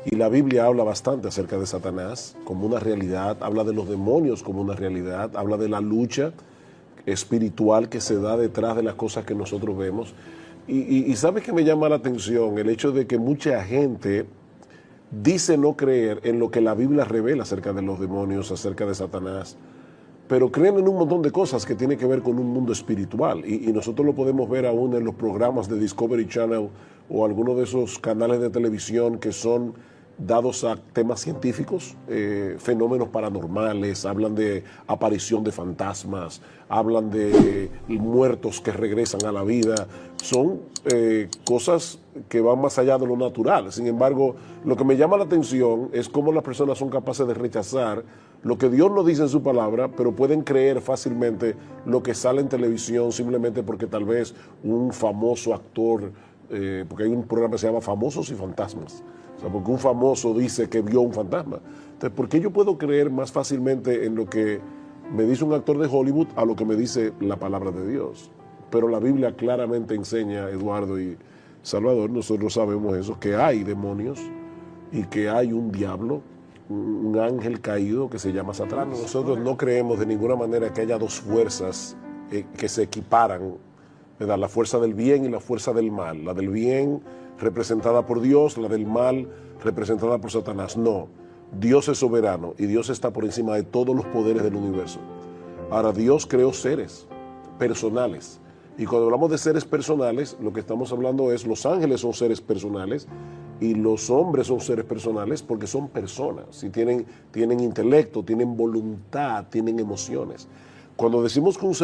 Y la Biblia habla bastante acerca de Satanás como una realidad, habla de los demonios como una realidad, habla de la lucha espiritual que se da detrás de las cosas que nosotros vemos. Y ¿sabes qué me llama la atención? El hecho de que mucha gente dice no creer en lo que la Biblia revela acerca de los demonios, acerca de Satanás, pero creen en un montón de cosas que tienen que ver con un mundo espiritual. Y nosotros lo podemos ver aún en los programas de Discovery Channel o algunos de esos canales de televisión que son dados a temas científicos, fenómenos paranormales, hablan de aparición de fantasmas, hablan de muertos que regresan a la vida. Son cosas que van más allá de lo natural. Sin embargo, lo que me llama la atención es cómo las personas son capaces de rechazar lo que Dios nos dice en su palabra, pero pueden creer fácilmente lo que sale en televisión simplemente porque tal vez un famoso actor, porque hay un programa que se llama Famosos y Fantasmas, o sea, porque un famoso dice que vio un fantasma. Entonces, ¿por qué yo puedo creer más fácilmente en lo que me dice un actor de Hollywood a lo que me dice la palabra de Dios? Pero la Biblia claramente enseña, Eduardo y Salvador, nosotros sabemos eso, que hay demonios y que hay un diablo, un ángel caído que se llama Satanás. Nosotros no creemos de ninguna manera que haya dos fuerzas que se equiparan, ¿verdad? La fuerza del bien y la fuerza del mal. La del bien representada por Dios, la del mal representada por Satanás. No, Dios es soberano y Dios está por encima de todos los poderes del universo. Ahora, Dios creó seres personales. Y cuando hablamos de seres personales, lo que estamos hablando es los ángeles son seres personales y los hombres son seres personales porque son personas y tienen intelecto, tienen voluntad, tienen emociones. Cuando decimos que un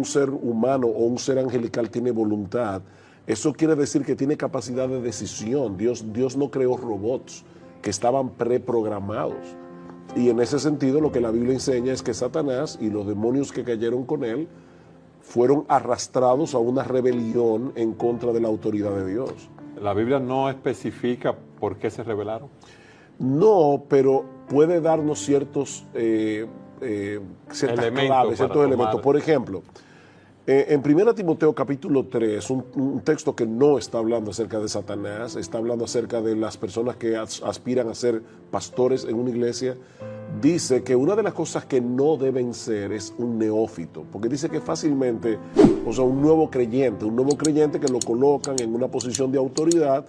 ser humano o un ser angelical tiene voluntad, eso quiere decir que tiene capacidad de decisión. Dios no creó robots que estaban preprogramados. Y en ese sentido lo que la Biblia enseña es que Satanás y los demonios que cayeron con él fueron arrastrados a una rebelión en contra de la autoridad de Dios. ¿La Biblia no especifica por qué se rebelaron? No, pero puede darnos ciertas claves, ciertos elementos. Por ejemplo, en 1 Timoteo capítulo 3, un texto que no está hablando acerca de Satanás, está hablando acerca de las personas que aspiran a ser pastores en una iglesia, dice que una de las cosas que no deben ser es un neófito, porque dice que fácilmente, o sea, un nuevo creyente que lo colocan en una posición de autoridad,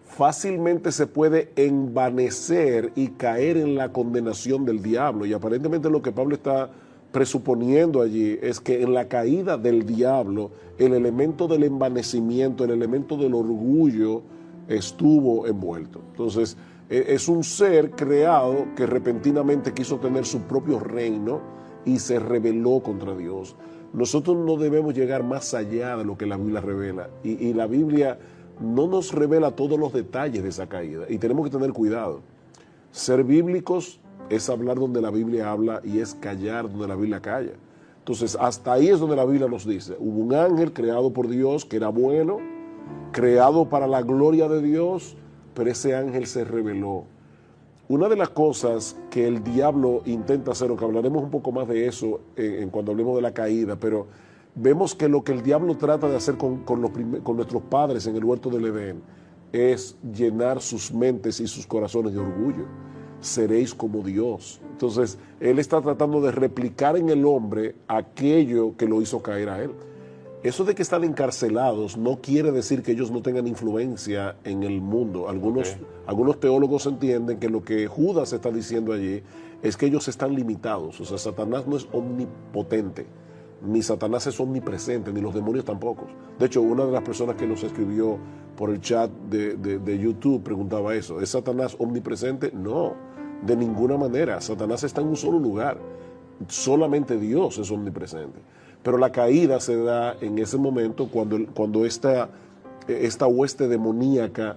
fácilmente se puede envanecer y caer en la condenación del diablo. Y aparentemente lo que Pablo está presuponiendo allí es que en la caída del diablo, el elemento del envanecimiento, el elemento del orgullo estuvo envuelto. Entonces, es un ser creado que repentinamente quiso tener su propio reino y se rebeló contra Dios. Nosotros no debemos llegar más allá de lo que la Biblia revela. Y la Biblia no nos revela todos los detalles de esa caída. Y tenemos que tener cuidado. Ser bíblicos es hablar donde la Biblia habla y es callar donde la Biblia calla. Entonces, hasta ahí es donde la Biblia nos dice. Hubo un ángel creado por Dios que era bueno, creado para la gloria de Dios, pero ese ángel se rebeló. Una de las cosas que el diablo intenta hacer, aunque hablaremos un poco más de eso cuando hablemos de la caída, pero vemos que lo que el diablo trata de hacer con nuestros padres en el huerto del Edén es llenar sus mentes y sus corazones de orgullo. Seréis como Dios. Entonces, él está tratando de replicar en el hombre aquello que lo hizo caer a él. Eso de que están encarcelados no quiere decir que ellos no tengan influencia en el mundo. Algunos teólogos entienden que lo que Judas está diciendo allí es que ellos están limitados. O sea, Satanás no es omnipotente, ni Satanás es omnipresente, ni los demonios tampoco. De hecho, una de las personas que nos escribió por el chat de YouTube preguntaba eso. ¿Es Satanás omnipresente? No, de ninguna manera. Satanás está en un solo lugar. Solamente Dios es omnipresente. Pero la caída se da en ese momento cuando esta hueste demoníaca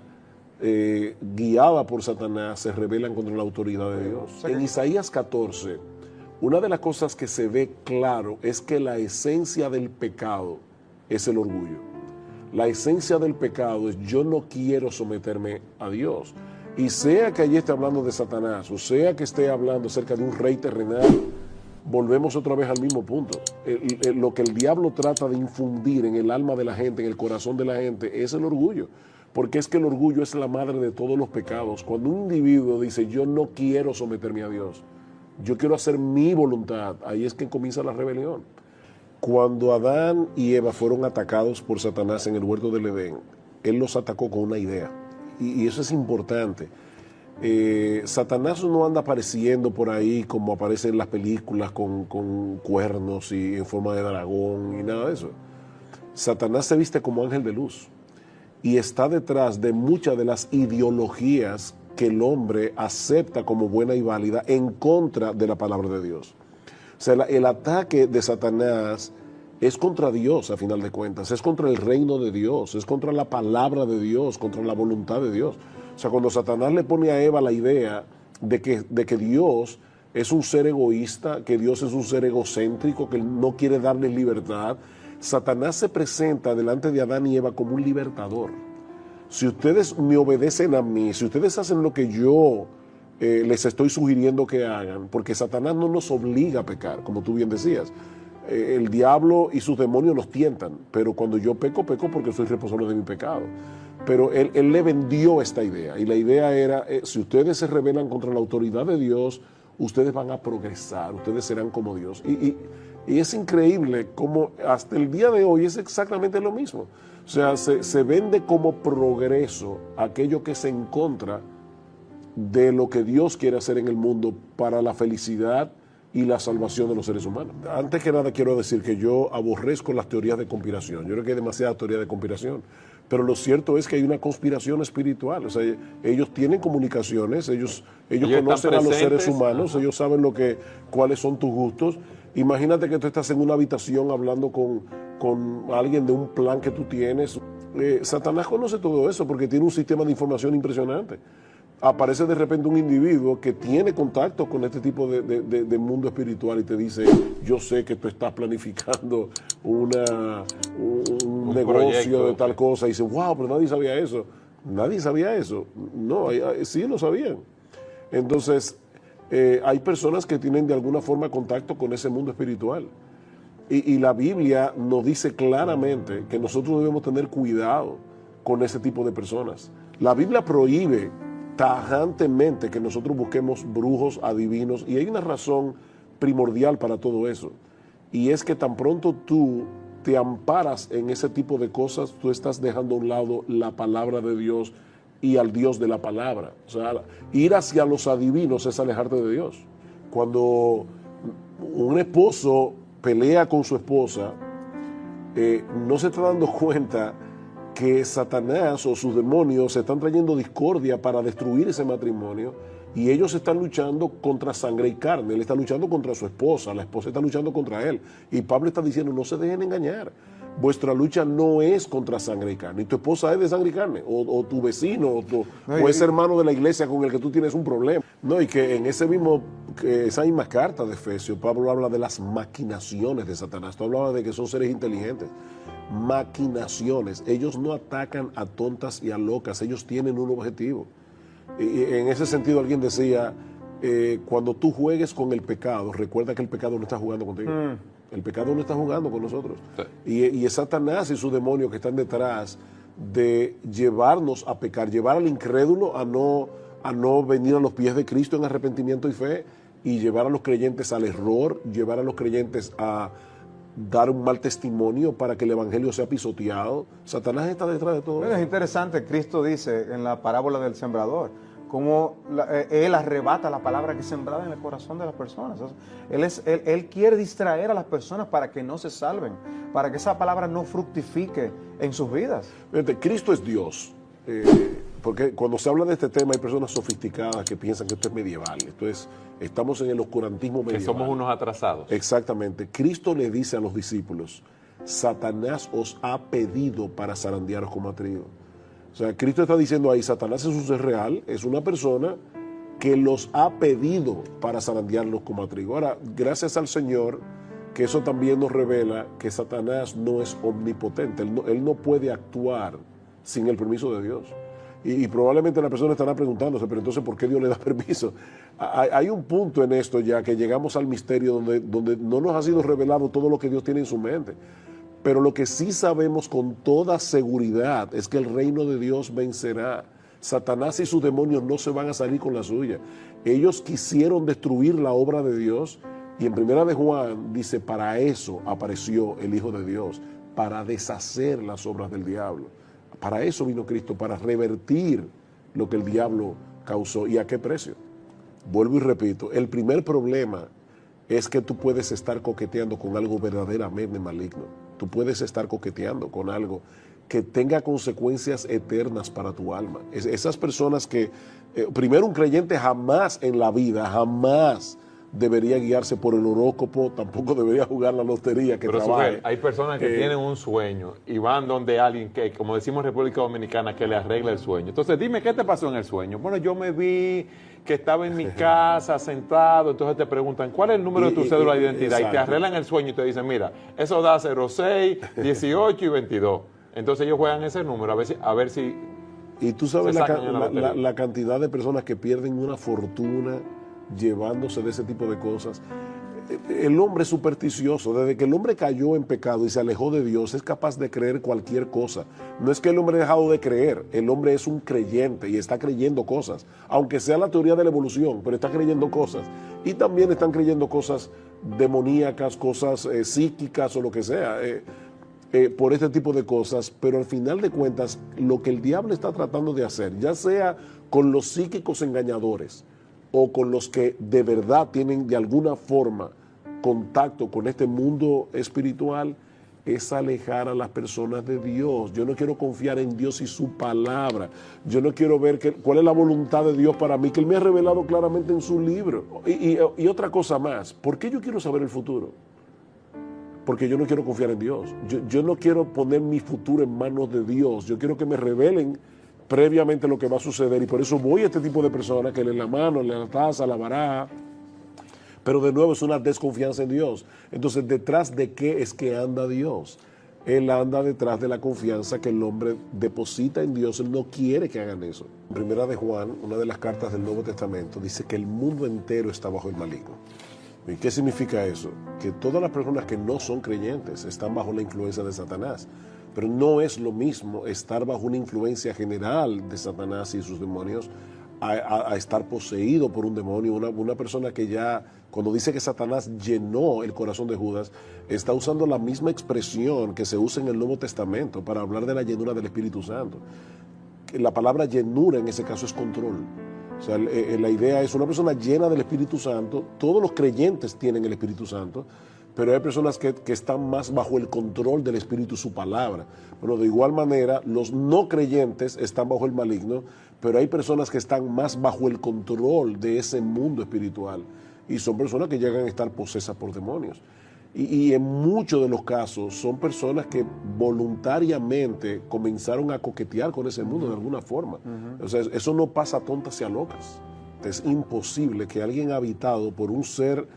guiada por Satanás se rebelan contra la autoridad de Dios. En Isaías 14, una de las cosas que se ve claro es que la esencia del pecado es el orgullo. La esencia del pecado es yo no quiero someterme a Dios. Y sea que allí esté hablando de Satanás, o sea que esté hablando acerca de un rey terrenal, volvemos otra vez al mismo punto. Lo que el diablo trata de infundir en el alma de la gente, en el corazón de la gente, es el orgullo. porque es que el orgullo es la madre de todos los pecados. Cuando un individuo dice, yo no quiero someterme a Dios, yo quiero hacer mi voluntad, ahí es que comienza la rebelión. Cuando Adán y Eva fueron atacados por Satanás en el huerto del Edén, él los atacó con una idea, y eso es importante. Satanás no anda apareciendo por ahí como aparece en las películas con cuernos y en forma de dragón y nada de eso. Satanás se viste como ángel de luz y está detrás de muchas de las ideologías que el hombre acepta como buena y válida en contra de la palabra de Dios. O sea, el ataque de Satanás es contra Dios, a final de cuentas, es contra el reino de Dios, es contra la palabra de Dios, contra la voluntad de Dios. O sea, cuando Satanás le pone a Eva la idea de que Dios es un ser egoísta, que Dios es un ser egocéntrico, que no quiere darle libertad, Satanás se presenta delante de Adán y Eva como un libertador. Si ustedes me obedecen a mí, si ustedes hacen lo que yo les estoy sugiriendo que hagan, porque Satanás no nos obliga a pecar, como tú bien decías. El diablo y sus demonios nos tientan, pero cuando yo peco, peco porque soy responsable de mi pecado. Pero él le vendió esta idea, y la idea era, si ustedes se rebelan contra la autoridad de Dios, ustedes van a progresar, ustedes serán como Dios. Y es increíble cómo hasta el día de hoy es exactamente lo mismo. O sea, se vende como progreso aquello que es en contra de lo que Dios quiere hacer en el mundo para la felicidad y la salvación de los seres humanos. Antes que nada quiero decir que yo aborrezco las teorías de conspiración. Yo creo que hay demasiada teoría de conspiración. Pero lo cierto es que hay una conspiración espiritual. O sea, ellos tienen comunicaciones, ellos conocen a los seres humanos, ellos saben cuáles son tus gustos. Imagínate que tú estás en una habitación hablando con alguien de un plan que tú tienes. Satanás conoce todo eso porque tiene un sistema de información impresionante. Aparece de repente un individuo que tiene contacto con este tipo de mundo espiritual y te dice, yo sé que tú estás planificando un negocio proyecto de tal cosa, y dice, wow, pero nadie sabía eso. Nadie sabía eso. No, sí lo sabían. Entonces, hay personas que tienen de alguna forma contacto con ese mundo espiritual. Y la Biblia nos dice claramente que nosotros debemos tener cuidado con ese tipo de personas. La Biblia prohíbe tajantemente que nosotros busquemos brujos, adivinos, y hay una razón primordial para todo eso, y es que tan pronto tú te amparas en ese tipo de cosas, tú estás dejando a un lado la palabra de Dios y al Dios de la palabra. O sea, ir hacia los adivinos es alejarte de Dios. Cuando un esposo pelea con su esposa, no se está dando cuenta que Satanás o sus demonios están trayendo discordia para destruir ese matrimonio, y ellos están luchando contra sangre y carne. Él está luchando contra su esposa, la esposa está luchando contra él, y Pablo está diciendo, no se dejen engañar, vuestra lucha no es contra sangre y carne, y tu esposa es de sangre y carne, o tu vecino, o ese hermano de la iglesia con el que tú tienes un problema. No, y que en esa misma carta de Efesios, Pablo habla de las maquinaciones de Satanás. Tú hablabas de que son seres inteligentes. Maquinaciones. Ellos no atacan a tontas y a locas, ellos tienen un objetivo. Y en ese sentido alguien decía, cuando tú juegues con el pecado, recuerda que el pecado no está jugando contigo. El pecado no está jugando con nosotros. Sí. Y es Satanás y sus demonios que están detrás de llevarnos a pecar, llevar al incrédulo a no venir a los pies de Cristo en arrepentimiento y fe, y llevar a los creyentes al error, llevar a los creyentes a dar un mal testimonio para que el evangelio sea pisoteado. Satanás está detrás de todo eso. Es interesante, Cristo dice en la parábola del sembrador, cómo él arrebata la palabra que es sembrada en el corazón de las personas. Él quiere distraer a las personas para que no se salven, para que esa palabra no fructifique en sus vidas. Fíjate, Cristo es Dios. Porque cuando se habla de este tema hay personas sofisticadas que piensan que esto es medieval. Estamos en el oscurantismo medieval. Que somos unos atrasados. Exactamente. Cristo le dice a los discípulos, Satanás os ha pedido para zarandearos como a trigo. O sea, Cristo está diciendo ahí, Satanás es un ser real, es una persona que los ha pedido para zarandearlos como a trigo. Ahora, gracias al Señor, que eso también nos revela que Satanás no es omnipotente. Él no puede actuar sin el permiso de Dios. Y probablemente la persona estará preguntándose, pero entonces, ¿por qué Dios le da permiso? Hay un punto en esto ya que llegamos al misterio donde no nos ha sido revelado todo lo que Dios tiene en su mente. Pero lo que sí sabemos con toda seguridad es que el reino de Dios vencerá. Satanás y sus demonios no se van a salir con la suya. Ellos quisieron destruir la obra de Dios y en Primera de Juan dice, para eso apareció el Hijo de Dios, para deshacer las obras del diablo. Para eso vino Cristo, para revertir lo que el diablo causó. ¿Y a qué precio? Vuelvo y repito, el primer problema es que tú puedes estar coqueteando con algo verdaderamente maligno. Tú puedes estar coqueteando con algo que tenga consecuencias eternas para tu alma. Esas personas que, primero, un creyente jamás en la vida, jamás debería guiarse por el horóscopo, tampoco debería jugar la lotería que Pero trabaje. hay personas que tienen un sueño y van donde alguien que, como decimos en República Dominicana, que le arregla el sueño. Entonces, dime, ¿qué te pasó en el sueño? Bueno, yo me vi que estaba en mi casa sentado, entonces te preguntan, ¿cuál es el número de tu cédula de identidad? Exacto. Y te arreglan el sueño y te dicen, mira, eso da 06, 18 y 22. Entonces ellos juegan ese número a ver si Y tú sabes se sacan en la lotería. la cantidad de personas que pierden una fortuna llevándose de ese tipo de cosas. El hombre es supersticioso. Desde que el hombre cayó en pecado y se alejó de Dios, es capaz de creer cualquier cosa. No es que el hombre ha dejado de creer, el hombre es un creyente y está creyendo cosas, aunque sea la teoría de la evolución, pero está creyendo cosas. Y también están creyendo cosas demoníacas, cosas psíquicas o lo que sea. Por este tipo de cosas, pero al final de cuentas, lo que el diablo está tratando de hacer, ya sea con los psíquicos engañadores o con los que de verdad tienen de alguna forma contacto con este mundo espiritual, es alejar a las personas de Dios. Yo no quiero confiar en Dios y su palabra. Yo no quiero ver cuál es la voluntad de Dios para mí, que Él me ha revelado claramente en su libro. Y otra cosa más, ¿por qué yo quiero saber el futuro? Porque yo no quiero confiar en Dios. Yo no quiero poner mi futuro en manos de Dios. Yo quiero que me revelen previamente lo que va a suceder. Y por eso voy a este tipo de personas que leen la mano, leen la taza, la baraja. Pero de nuevo es una desconfianza en Dios. Entonces, ¿detrás de qué es que anda Dios? Él anda detrás de la confianza que el hombre deposita en Dios. Él no quiere que hagan eso. En Primera de Juan, una de las cartas del Nuevo Testamento, dice que el mundo entero está bajo el maligno. ¿Y qué significa eso? Que todas las personas que no son creyentes están bajo la influencia de Satanás. Pero no es lo mismo estar bajo una influencia general de Satanás y sus demonios a estar poseído por un demonio. Una persona que ya, cuando dice que Satanás llenó el corazón de Judas, está usando la misma expresión que se usa en el Nuevo Testamento para hablar de la llenura del Espíritu Santo. La palabra llenura en ese caso es control. O sea, la idea es una persona llena del Espíritu Santo. Todos los creyentes tienen el Espíritu Santo, pero hay personas que están más bajo el control del Espíritu, su palabra. Bueno, de igual manera, los no creyentes están bajo el maligno, pero hay personas que están más bajo el control de ese mundo espiritual. Y son personas que llegan a estar posesas por demonios. Y en muchos de los casos son personas que voluntariamente comenzaron a coquetear con ese mundo de alguna forma. O sea, eso no pasa a tontas y a locas. Es imposible que alguien habitado por un ser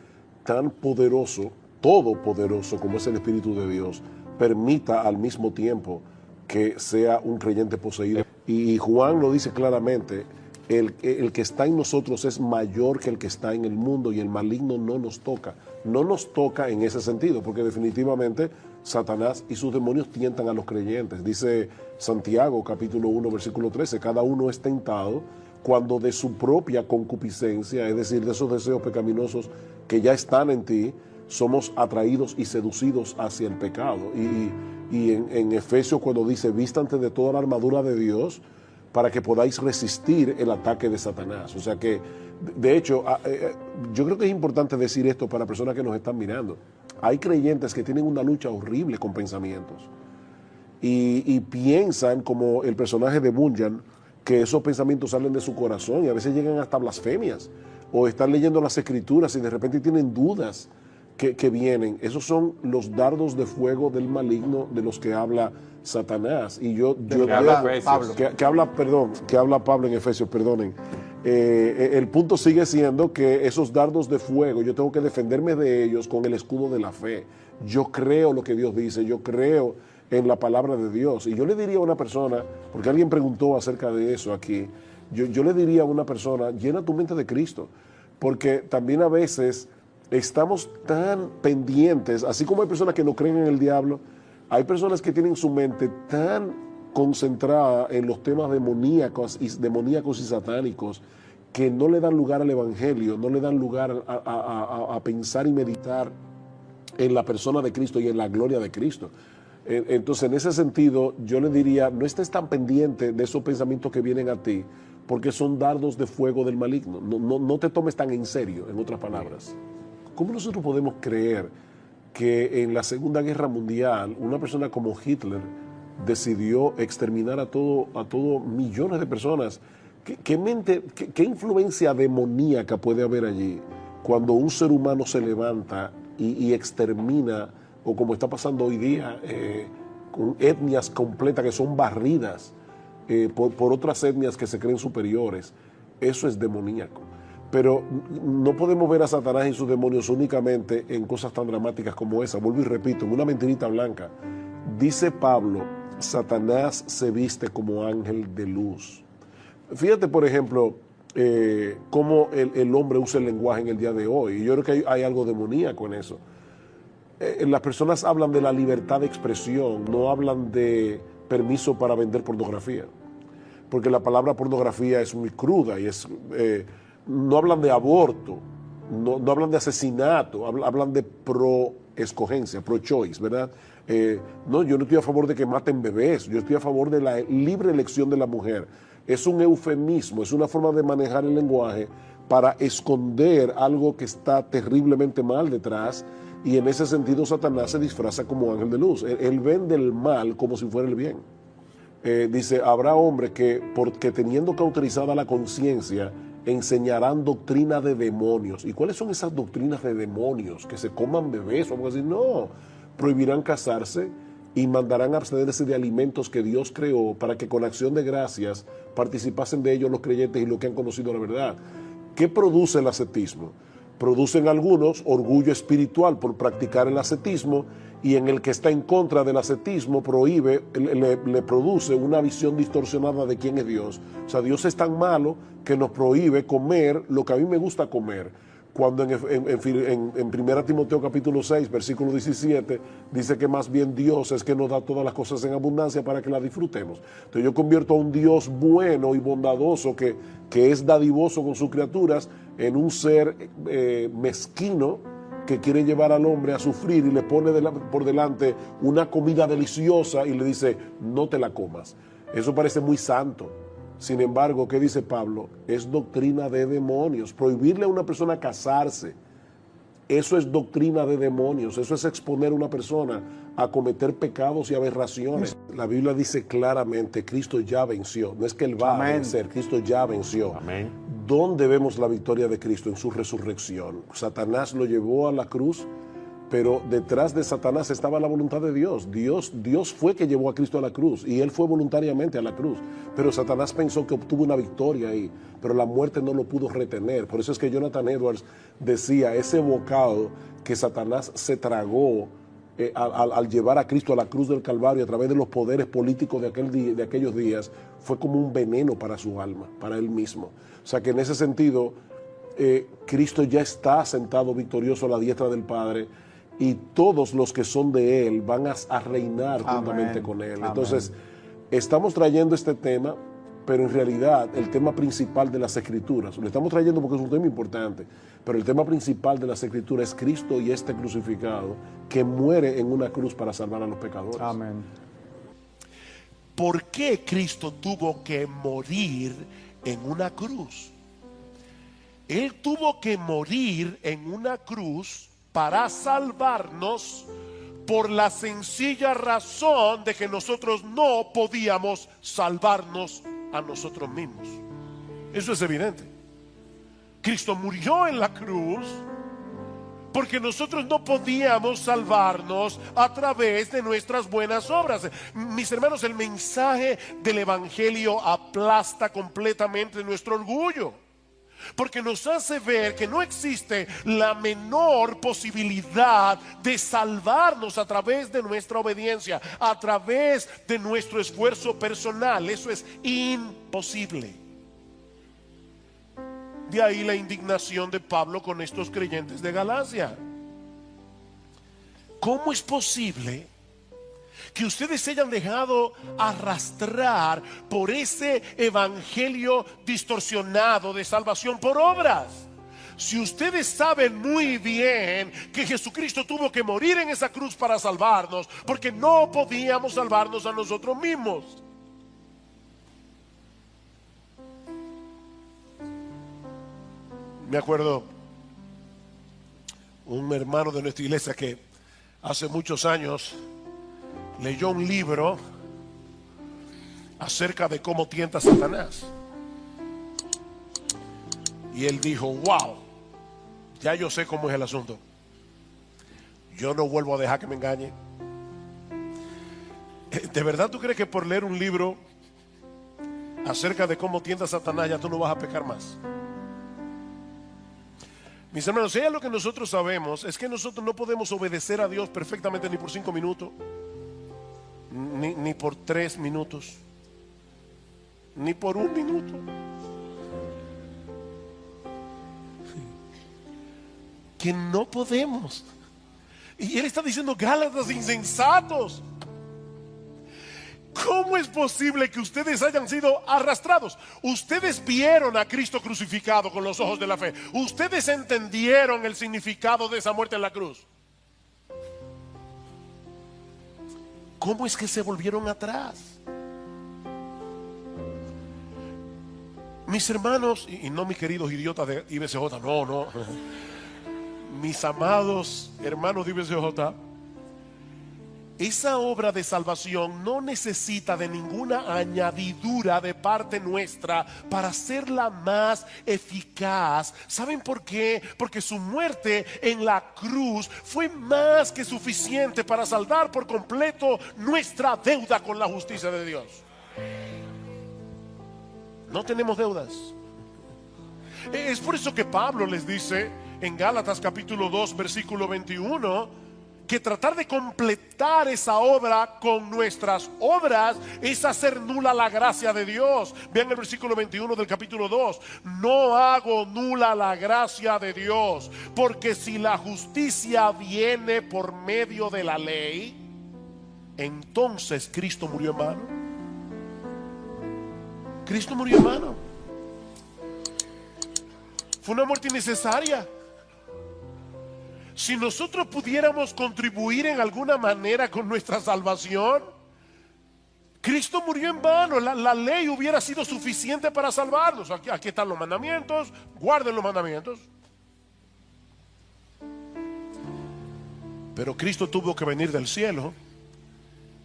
tan poderoso, todopoderoso como es el Espíritu de Dios, permita al mismo tiempo que sea un creyente poseído. Y Juan lo dice claramente, el que está en nosotros es mayor que el que está en el mundo y el maligno no nos toca. No nos toca en ese sentido, porque definitivamente Satanás y sus demonios tientan a los creyentes. Dice Santiago, capítulo 1, versículo 13, cada uno es tentado cuando de su propia concupiscencia, es decir, de esos deseos pecaminosos que ya están en ti, somos atraídos y seducidos hacia el pecado. Y en Efesios cuando dice, vístanse de toda la armadura de Dios para que podáis resistir el ataque de Satanás. O sea que, de hecho, yo creo que es importante decir esto para personas que nos están mirando. Hay creyentes que tienen una lucha horrible con pensamientos y piensan, como el personaje de Bunyan, que esos pensamientos salen de su corazón y a veces llegan hasta blasfemias, o están leyendo las escrituras y de repente tienen dudas que vienen. Esos son los dardos de fuego del maligno de los que habla Satanás. Y que habla Pablo en Efesios, perdonen. El punto sigue siendo que esos dardos de fuego, yo tengo que defenderme de ellos con el escudo de la fe. Yo creo lo que Dios dice, yo creo en la palabra de Dios. Y yo le diría a una persona, porque alguien preguntó acerca de eso aquí, yo le diría a una persona, llena tu mente de Cristo, porque también a veces estamos tan pendientes, así como hay personas que no creen en el diablo, Hay personas que tienen su mente tan concentrada en los temas demoníacos y satánicos que no le dan lugar al evangelio, no le dan lugar a pensar y meditar en la persona de Cristo y en la gloria de Cristo. Entonces, en ese sentido, yo le diría, no estés tan pendiente de esos pensamientos que vienen a ti, porque son dardos de fuego del maligno. No te tomes tan en serio, en otras palabras. ¿Cómo nosotros podemos creer que en la Segunda Guerra Mundial una persona como Hitler decidió exterminar a todo millones de personas? ¿Qué influencia demoníaca puede haber allí cuando un ser humano se levanta y extermina, o como está pasando hoy día, con etnias completas que son barridas por otras etnias que se creen superiores? Eso es demoníaco. Pero no podemos ver a Satanás y sus demonios únicamente en cosas tan dramáticas como esa. Vuelvo y repito, en una mentirita blanca. Dice Pablo, Satanás se viste como ángel de luz. Fíjate, por ejemplo, cómo el hombre usa el lenguaje en el día de hoy. Y yo creo que hay algo demoníaco en eso. Las personas hablan de la libertad de expresión, no hablan de permiso para vender pornografía. Porque la palabra pornografía es muy cruda y no hablan de aborto, no hablan de asesinato, hablan de pro-escogencia, pro-choice, ¿verdad? No, yo no estoy a favor de que maten bebés, yo estoy a favor de la libre elección de la mujer. Es un eufemismo, es una forma de manejar el lenguaje para esconder algo que está terriblemente mal detrás, y en ese sentido Satanás se disfraza como ángel de luz. Él vende el mal como si fuera el bien. Dice, habrá hombres porque teniendo cauterizada la conciencia, enseñarán doctrina de demonios. ¿Y cuáles son esas doctrinas de demonios? Que se coman bebés o algo así. No, prohibirán casarse y mandarán abstenerse de alimentos que Dios creó para que con acción de gracias participasen de ellos los creyentes y los que han conocido la verdad. ¿Qué produce el ascetismo? Producen algunos orgullo espiritual por practicar el ascetismo, y en el que está en contra del ascetismo le produce una visión distorsionada de quién es Dios. O sea, Dios es tan malo que nos prohíbe comer lo que a mí me gusta comer. Cuando en 1 Timoteo capítulo 6, versículo 17, dice que más bien Dios es que nos da todas las cosas en abundancia para que las disfrutemos. Entonces yo convierto a un Dios bueno y bondadoso que es dadivoso con sus criaturas en un ser mezquino que quiere llevar al hombre a sufrir y le pone por delante una comida deliciosa y le dice, no te la comas. Eso parece muy santo. Sin embargo, ¿qué dice Pablo? Es doctrina de demonios. Prohibirle a una persona casarse, eso es doctrina de demonios. Eso es exponer a una persona a cometer pecados y aberraciones. La Biblia dice claramente, Cristo ya venció. No es que Él va a vencer, Cristo ya venció. Amén. ¿Dónde vemos la victoria de Cristo? En su resurrección. Satanás lo llevó a la cruz, pero detrás de Satanás estaba la voluntad de Dios. Dios fue que llevó a Cristo a la cruz y Él fue voluntariamente a la cruz. Pero Satanás pensó que obtuvo una victoria ahí, pero la muerte no lo pudo retener. Por eso es que Jonathan Edwards decía, ese bocado que Satanás se tragó al llevar a Cristo a la cruz del Calvario a través de los poderes políticos de aquellos días, fue como un veneno para su alma, para él mismo. O sea que en ese sentido, Cristo ya está sentado victorioso a la diestra del Padre, y todos los que son de Él van a reinar juntamente con Él. Entonces, estamos trayendo este tema, pero en realidad el tema principal de las Escrituras, lo estamos trayendo porque es un tema importante, pero el tema principal de las Escrituras es Cristo y este crucificado que muere en una cruz para salvar a los pecadores. Amén. ¿Por qué Cristo tuvo que morir en una cruz? Él tuvo que morir en una cruz para salvarnos por la sencilla razón de que nosotros no podíamos salvarnos a nosotros mismos. Eso es evidente. Cristo murió en la cruz porque nosotros no podíamos salvarnos a través de nuestras buenas obras. Mis hermanos, el mensaje del Evangelio aplasta completamente nuestro orgullo, porque nos hace ver que no existe la menor posibilidad de salvarnos a través de nuestra obediencia, a través de nuestro esfuerzo personal. Eso es imposible. De ahí la indignación de Pablo con estos creyentes de Galacia. ¿Cómo es posible que ustedes se hayan dejado arrastrar por ese evangelio distorsionado de salvación por obras. Si ustedes saben muy bien que Jesucristo tuvo que morir en esa cruz para salvarnos, porque no podíamos salvarnos a nosotros mismos. Me acuerdo un hermano de nuestra iglesia que hace muchos años leyó un libro acerca de cómo tienta a Satanás. Y él dijo, wow, ya yo sé cómo es el asunto. Yo no vuelvo a dejar que me engañe. ¿De verdad tú crees que por leer un libro acerca de cómo tienta a Satanás ya tú no vas a pecar más? Mis hermanos, si hay algo que nosotros sabemos es que nosotros no podemos obedecer a Dios perfectamente ni por 5 minutos, ni por 3 minutos, ni por 1 minuto. Que no podemos. Y él está diciendo, Gálatas insensatos, ¿cómo es posible que ustedes hayan sido arrastrados? Ustedes vieron a Cristo crucificado con los ojos de la fe. Ustedes entendieron el significado de esa muerte en la cruz. ¿Cómo es que se volvieron atrás? Mis hermanos, y no mis queridos idiotas de IBCJ, no. Mis amados hermanos de IBCJ, esa obra de salvación no necesita de ninguna añadidura de parte nuestra para hacerla más eficaz. ¿Saben por qué? Porque su muerte en la cruz fue más que suficiente para saldar por completo nuestra deuda con la justicia de Dios. No tenemos deudas. Es por eso que Pablo les dice en Gálatas capítulo 2 versículo 21 que tratar de completar esa obra con nuestras obras es hacer nula la gracia de Dios. Vean el versículo 21 del capítulo 2. No hago nula la gracia de Dios, porque si la justicia viene por medio de la ley, entonces Cristo murió en vano. Cristo murió en vano. Fue una muerte innecesaria. Si nosotros pudiéramos contribuir en alguna manera con nuestra salvación, Cristo murió en vano. La ley hubiera sido suficiente para salvarnos. Aquí están los mandamientos, guarden los mandamientos. Pero Cristo tuvo que venir del cielo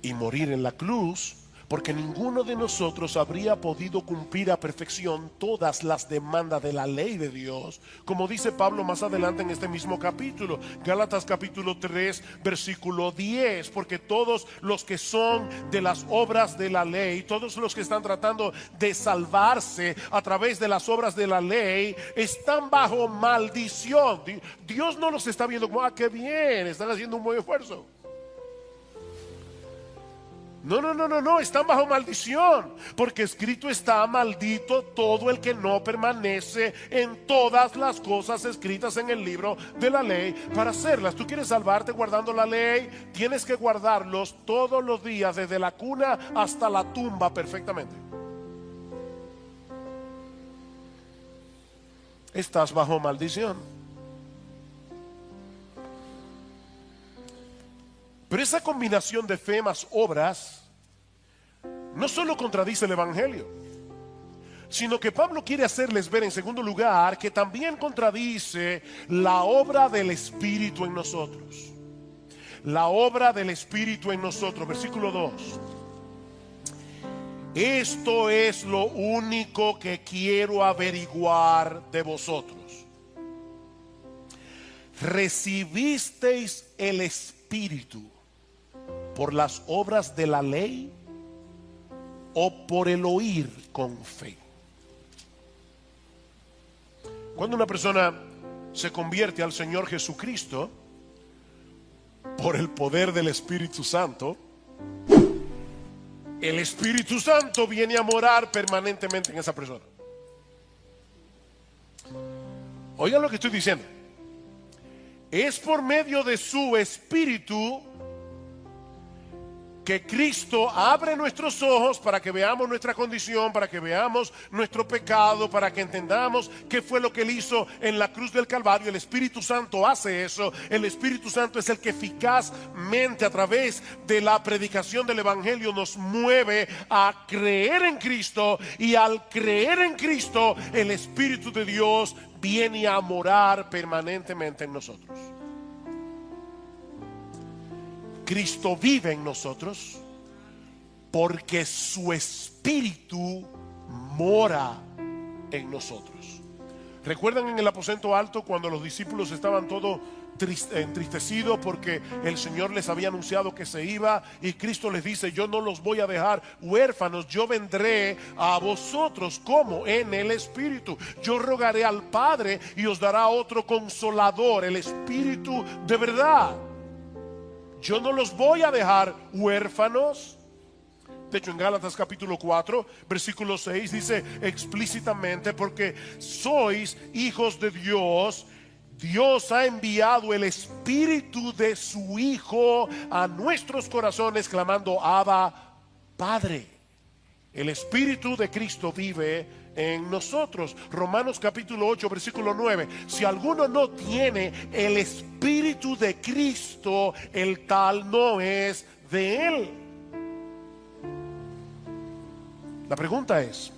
y morir en la cruz, porque ninguno de nosotros habría podido cumplir a perfección todas las demandas de la ley de Dios, como dice Pablo más adelante en este mismo capítulo, Gálatas capítulo 3 versículo 10, porque todos los que son de las obras de la ley, todos los que están tratando de salvarse a través de las obras de la ley, están bajo maldición. Dios no los está viendo como, qué bien, están haciendo un buen esfuerzo. No, están bajo maldición, porque escrito está: maldito todo el que no permanece en todas las cosas escritas en el libro de la ley para hacerlas. Tú quieres salvarte guardando la ley, tienes que guardarlos todos los días, desde la cuna hasta la tumba, perfectamente. Estás bajo maldición. Pero esa combinación de fe más obras no solo contradice el evangelio, sino que Pablo quiere hacerles ver en segundo lugar que también contradice la obra del Espíritu en nosotros. La obra del Espíritu en nosotros, versículo 2. Esto es lo único que quiero averiguar de vosotros. ¿Recibisteis el Espíritu por las obras de la ley o por el oír con fe? Cuando una persona se convierte al Señor Jesucristo por el poder del Espíritu Santo, el Espíritu Santo viene a morar permanentemente en esa persona. Oigan lo que estoy diciendo. Es por medio de su Espíritu que Cristo abre nuestros ojos para que veamos nuestra condición, para que veamos nuestro pecado, para que entendamos qué fue lo que Él hizo en la cruz del Calvario. El Espíritu Santo hace eso. El Espíritu Santo es el que eficazmente a través de la predicación del Evangelio nos mueve a creer en Cristo, y al creer en Cristo el Espíritu de Dios viene a morar permanentemente en nosotros. Cristo vive en nosotros porque su Espíritu mora en nosotros. ¿Recuerdan en el aposento alto cuando los discípulos estaban todos entristecidos porque el Señor les había anunciado que se iba, y Cristo les dice: yo no los voy a dejar huérfanos, yo vendré a vosotros como en el Espíritu, yo rogaré al Padre y os dará otro consolador, el Espíritu de verdad. Yo no los voy a dejar huérfanos. De hecho, en Gálatas capítulo 4 versículo 6 dice explícitamente: porque sois hijos de Dios, Dios ha enviado el Espíritu de su Hijo a nuestros corazones, clamando: Abba, Padre. El Espíritu de Cristo vive en nosotros. Romanos capítulo 8 versículo 9: si alguno no tiene el Espíritu de Cristo, el tal no es de Él. La pregunta es: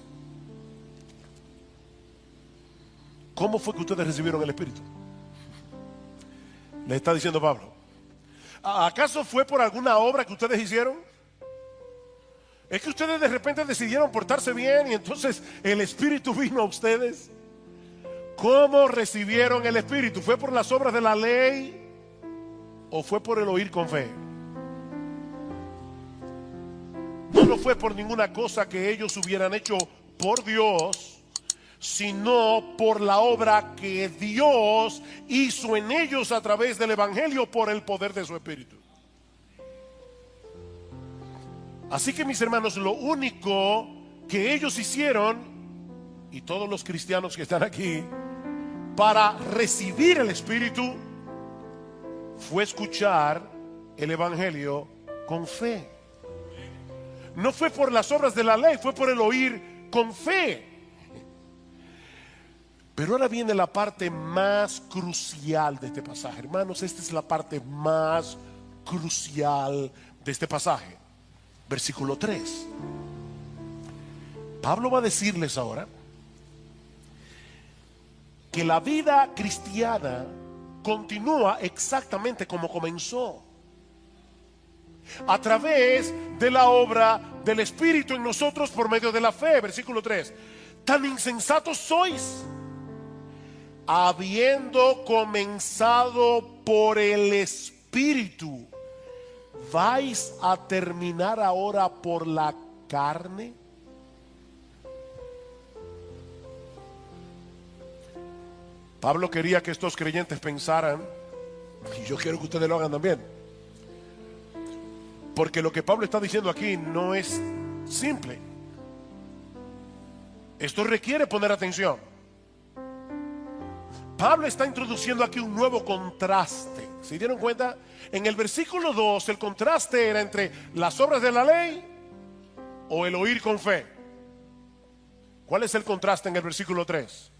¿cómo fue que ustedes recibieron el Espíritu? Le está diciendo Pablo. ¿Acaso fue por alguna obra que ustedes hicieron? ¿Es que ustedes de repente decidieron portarse bien y entonces el Espíritu vino a ustedes? ¿Cómo recibieron el Espíritu? ¿Fue por las obras de la ley o fue por el oír con fe? No fue por ninguna cosa que ellos hubieran hecho por Dios, sino por la obra que Dios hizo en ellos a través del Evangelio por el poder de su Espíritu. Así que, mis hermanos, lo único que ellos hicieron, y todos los cristianos que están aquí, para recibir el Espíritu, fue escuchar el Evangelio con fe. No fue por las obras de la ley, fue por el oír con fe. Pero ahora viene la parte más crucial de este pasaje. Hermanos, esta es la parte más crucial de este pasaje. Versículo 3. Pablo va a decirles ahora que la vida cristiana continúa exactamente como comenzó, a través de la obra del Espíritu en nosotros por medio de la fe. Versículo 3. Tan insensatos sois, habiendo comenzado por el Espíritu, ¿vais a terminar ahora por la carne? Pablo quería que estos creyentes pensaran, y yo quiero que ustedes lo hagan también, porque lo que Pablo está diciendo aquí no es simple. Esto requiere poner atención. Pablo está introduciendo aquí un nuevo contraste. ¿Se dieron cuenta? En el versículo 2 el contraste era entre las obras de la ley o el oír con fe. ¿Cuál es el contraste en el versículo 3?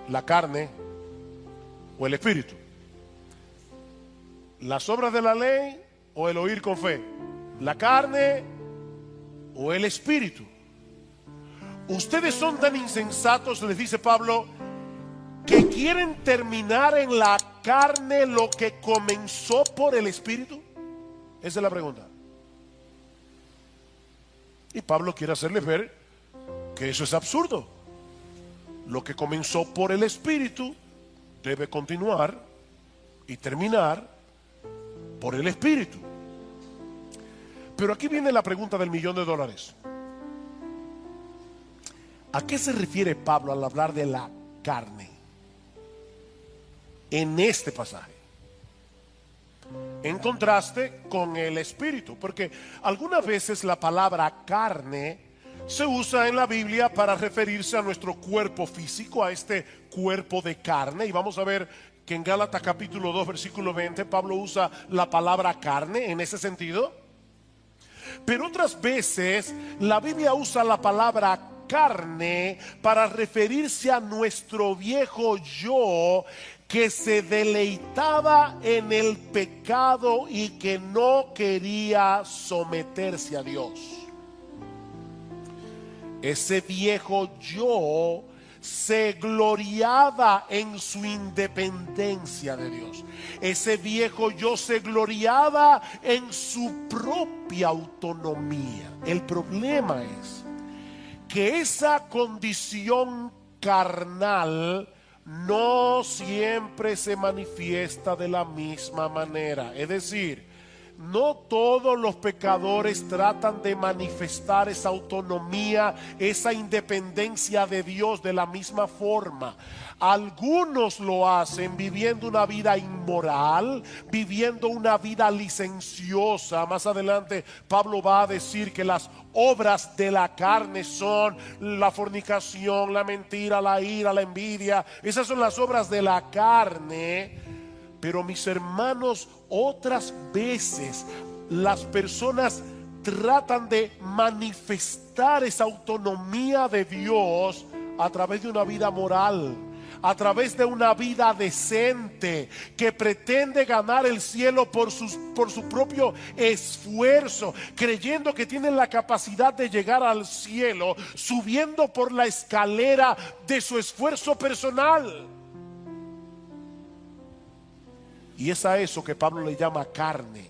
La carne o el espíritu. Las obras de la ley o el oír con fe. La carne o el espíritu. Ustedes son tan insensatos, les dice Pablo, que quieren terminar en la carne lo que comenzó por el Espíritu. Esa es la pregunta. Y Pablo quiere hacerles ver que eso es absurdo. Lo que comenzó por el Espíritu debe continuar y terminar por el Espíritu. Pero aquí viene la pregunta del $1.000.000. ¿A qué se refiere Pablo al hablar de la carne en este pasaje, en contraste con el espíritu? Porque algunas veces la palabra carne se usa en la Biblia para referirse a nuestro cuerpo físico, a este cuerpo de carne, y vamos a ver que en Gálatas capítulo 2 versículo 20 Pablo usa la palabra carne en ese sentido. Pero otras veces la Biblia usa la palabra carne para referirse a nuestro viejo yo que se deleitaba en el pecado y que no quería someterse a Dios. Ese viejo yo se gloriaba en su independencia de Dios. Ese viejo yo se gloriaba en su propia autonomía. El problema es que esa condición carnal no siempre se manifiesta de la misma manera. Es decir, no todos los pecadores tratan de manifestar esa autonomía, esa independencia de Dios de la misma forma. Algunos lo hacen viviendo una vida inmoral, viviendo una vida licenciosa. Más adelante Pablo va a decir que las obras de la carne son la fornicación, la mentira, la ira, la envidia. Esas son las obras de la carne. Pero mis hermanos, otras veces las personas tratan de manifestar esa autonomía de Dios a través de una vida moral, a través de una vida decente, que pretende ganar el cielo por su propio esfuerzo, creyendo que tienen la capacidad de llegar al cielo, subiendo por la escalera de su esfuerzo personal. Y es a eso que Pablo le llama carne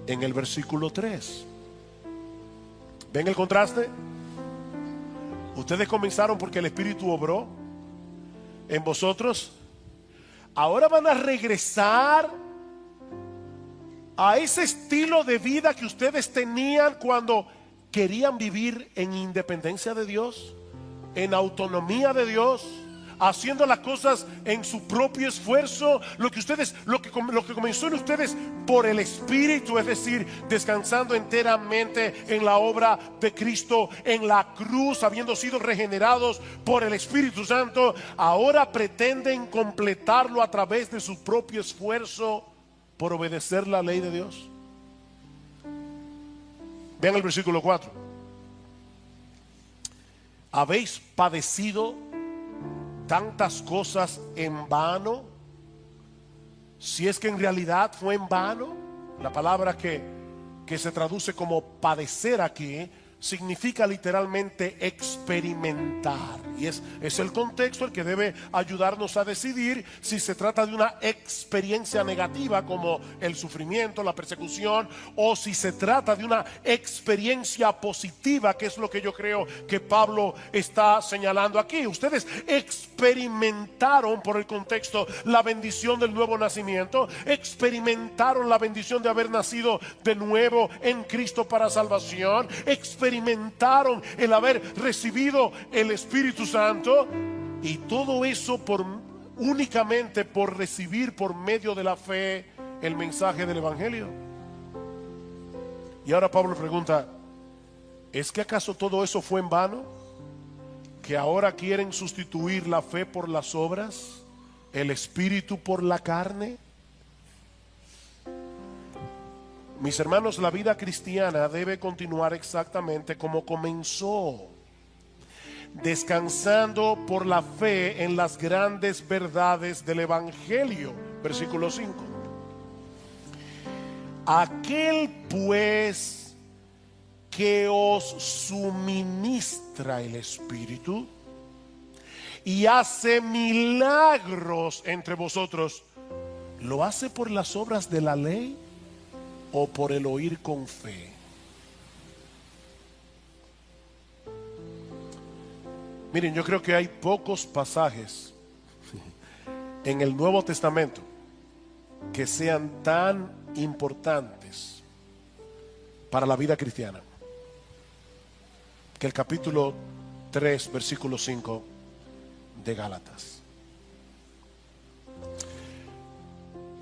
en el versículo 3. ¿Ven el contraste? Ustedes comenzaron porque el Espíritu obró en vosotros. Ahora van a regresar a ese estilo de vida que ustedes tenían cuando querían vivir en independencia de Dios, en autonomía de Dios, haciendo las cosas en su propio esfuerzo. Lo que comenzó en ustedes por el Espíritu, es decir, descansando enteramente en la obra de Cristo en la cruz, habiendo sido regenerados por el Espíritu Santo, ahora pretenden completarlo a través de su propio esfuerzo por obedecer la ley de Dios. Vean el versículo 4. ¿Habéis padecido tantas cosas en vano? Si es que en realidad fue en vano. La palabra que se traduce como padecer aquí significa literalmente experimentar, y es el contexto el que debe ayudarnos a decidir si se trata de una experiencia negativa como el sufrimiento, la persecución, o si se trata de una experiencia positiva, que es lo que yo creo que Pablo está señalando aquí. Ustedes experimentaron, por el contexto, la bendición del nuevo nacimiento, experimentaron la bendición de haber nacido de nuevo en Cristo para salvación, experimentaron el haber recibido el Espíritu Santo, y todo eso únicamente por recibir por medio de la fe el mensaje del Evangelio. Y ahora Pablo pregunta: ¿es que acaso todo eso fue en vano? ¿Que ahora quieren sustituir la fe por las obras, el Espíritu por la carne? Mis hermanos, la vida cristiana debe continuar exactamente como comenzó, descansando por la fe en las grandes verdades del Evangelio. Versículo 5. Aquel pues que os suministra el Espíritu y hace milagros entre vosotros, ¿lo hace por las obras de la ley o por el oír con fe? Miren, yo creo que hay pocos pasajes en el Nuevo Testamento que sean tan importantes para la vida cristiana que el capítulo 3, versículo 5 de Gálatas.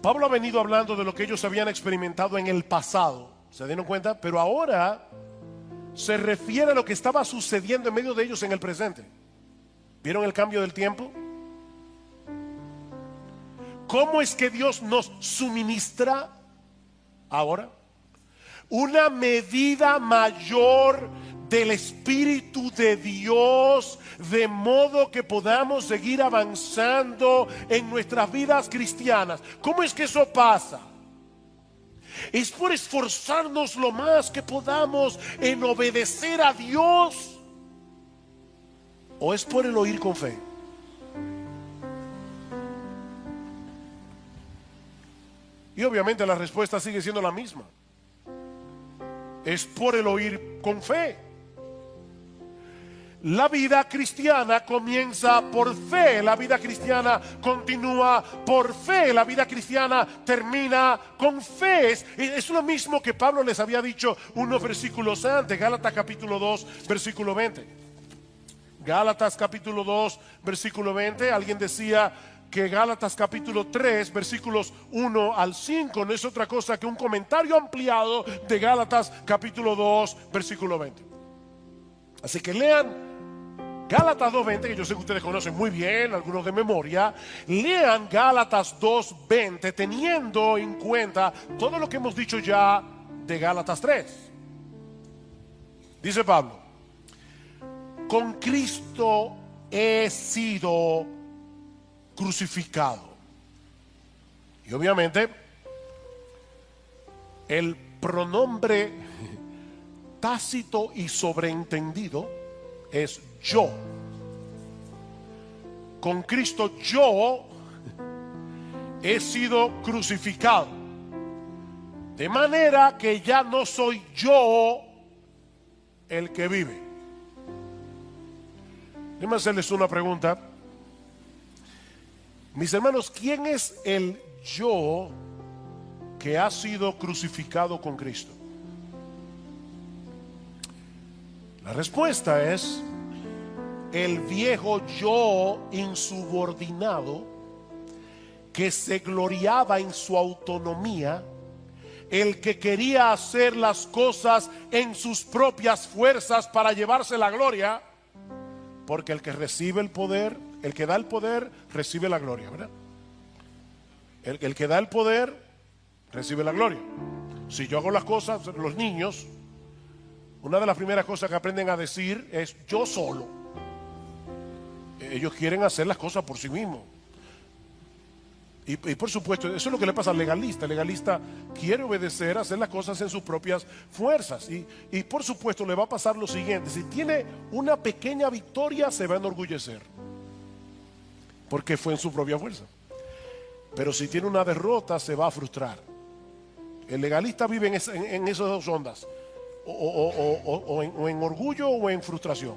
Pablo ha venido hablando de lo que ellos habían experimentado en el pasado, ¿se dieron cuenta? Pero ahora se refiere a lo que estaba sucediendo en medio de ellos en el presente. ¿Vieron el cambio del tiempo? ¿Cómo es que Dios nos suministra ahora? Una medida mayor del Espíritu de Dios, de modo que podamos seguir avanzando en nuestras vidas cristianas. ¿Cómo es que eso pasa? Es por esforzarnos lo más que podamos en obedecer a Dios, o es por el oír con fe. Y obviamente la respuesta sigue siendo la misma. Es por el oír con fe. La vida cristiana comienza por fe, la vida cristiana continúa por fe, la vida cristiana termina con fe. Es lo mismo que Pablo les había dicho unos versículos antes, Gálatas capítulo 2, versículo 20. Gálatas capítulo 2, versículo 20, alguien decía que Gálatas capítulo 3, versículos 1 al 5, no es otra cosa que un comentario ampliado de Gálatas capítulo 2, versículo 20. Así que lean Gálatas 2.20, que yo sé que ustedes conocen muy bien, algunos de memoria. Lean Gálatas 2.20 teniendo en cuenta todo lo que hemos dicho ya de Gálatas 3. Dice Pablo: con Cristo he sido crucificado. Y obviamente el pronombre tácito y sobreentendido es yo. Con Cristo yo he sido crucificado. De manera que ya no soy yo el que vive. Déjenme hacerles una pregunta. Mis hermanos, ¿quién es el yo que ha sido crucificado con Cristo? La respuesta es el viejo yo insubordinado que se gloriaba en su autonomía, el que quería hacer las cosas en sus propias fuerzas para llevarse la gloria, porque el que recibe el poder, el que da el poder, recibe la gloria, ¿verdad? El que da el poder, recibe la gloria. Si yo hago las cosas, los niños, una de las primeras cosas que aprenden a decir es yo solo. Ellos quieren hacer las cosas por sí mismos. Y por supuesto, eso es lo que le pasa al legalista. El legalista quiere obedecer, hacer las cosas en sus propias fuerzas. Y por supuesto le va a pasar lo siguiente: si tiene una pequeña victoria, se va a enorgullecer, porque fue en su propia fuerza. Pero si tiene una derrota, se va a frustrar. El legalista vive en esas dos ondas, o en orgullo o en frustración.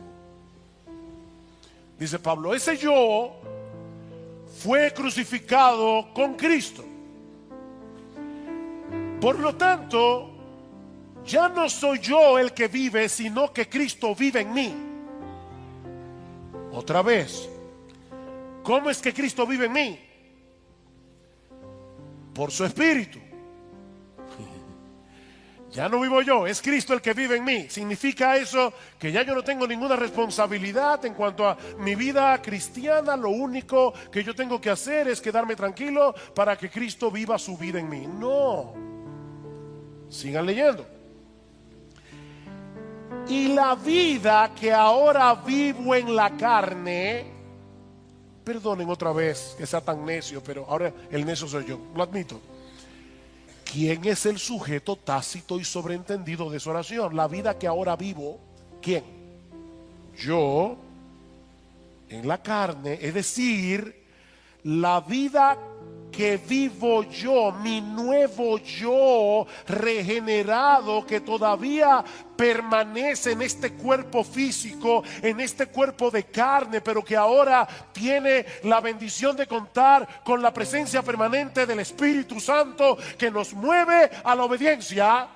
Dice Pablo: ese yo fue crucificado con Cristo. Por lo tanto, ya no soy yo el que vive, sino que Cristo vive en mí. Otra vez, ¿cómo es que Cristo vive en mí? Por su Espíritu. Ya no vivo yo, es Cristo el que vive en mí. ¿Significa eso que ya yo no tengo ninguna responsabilidad en cuanto a mi vida cristiana? Lo único que yo tengo que hacer es quedarme tranquilo para que Cristo viva su vida en mí. No. Sigan leyendo. Y la vida que ahora vivo en la carne, perdonen otra vez que sea tan necio, pero ahora el necio soy yo, lo admito. ¿Quién es el sujeto tácito y sobreentendido de su oración? La vida que ahora vivo, ¿quién? Yo, en la carne, es decir, la vida que vivo yo, mi nuevo yo regenerado que todavía permanece en este cuerpo físico, en este cuerpo de carne, pero que ahora tiene la bendición de contar con la presencia permanente del Espíritu Santo que nos mueve a la obediencia.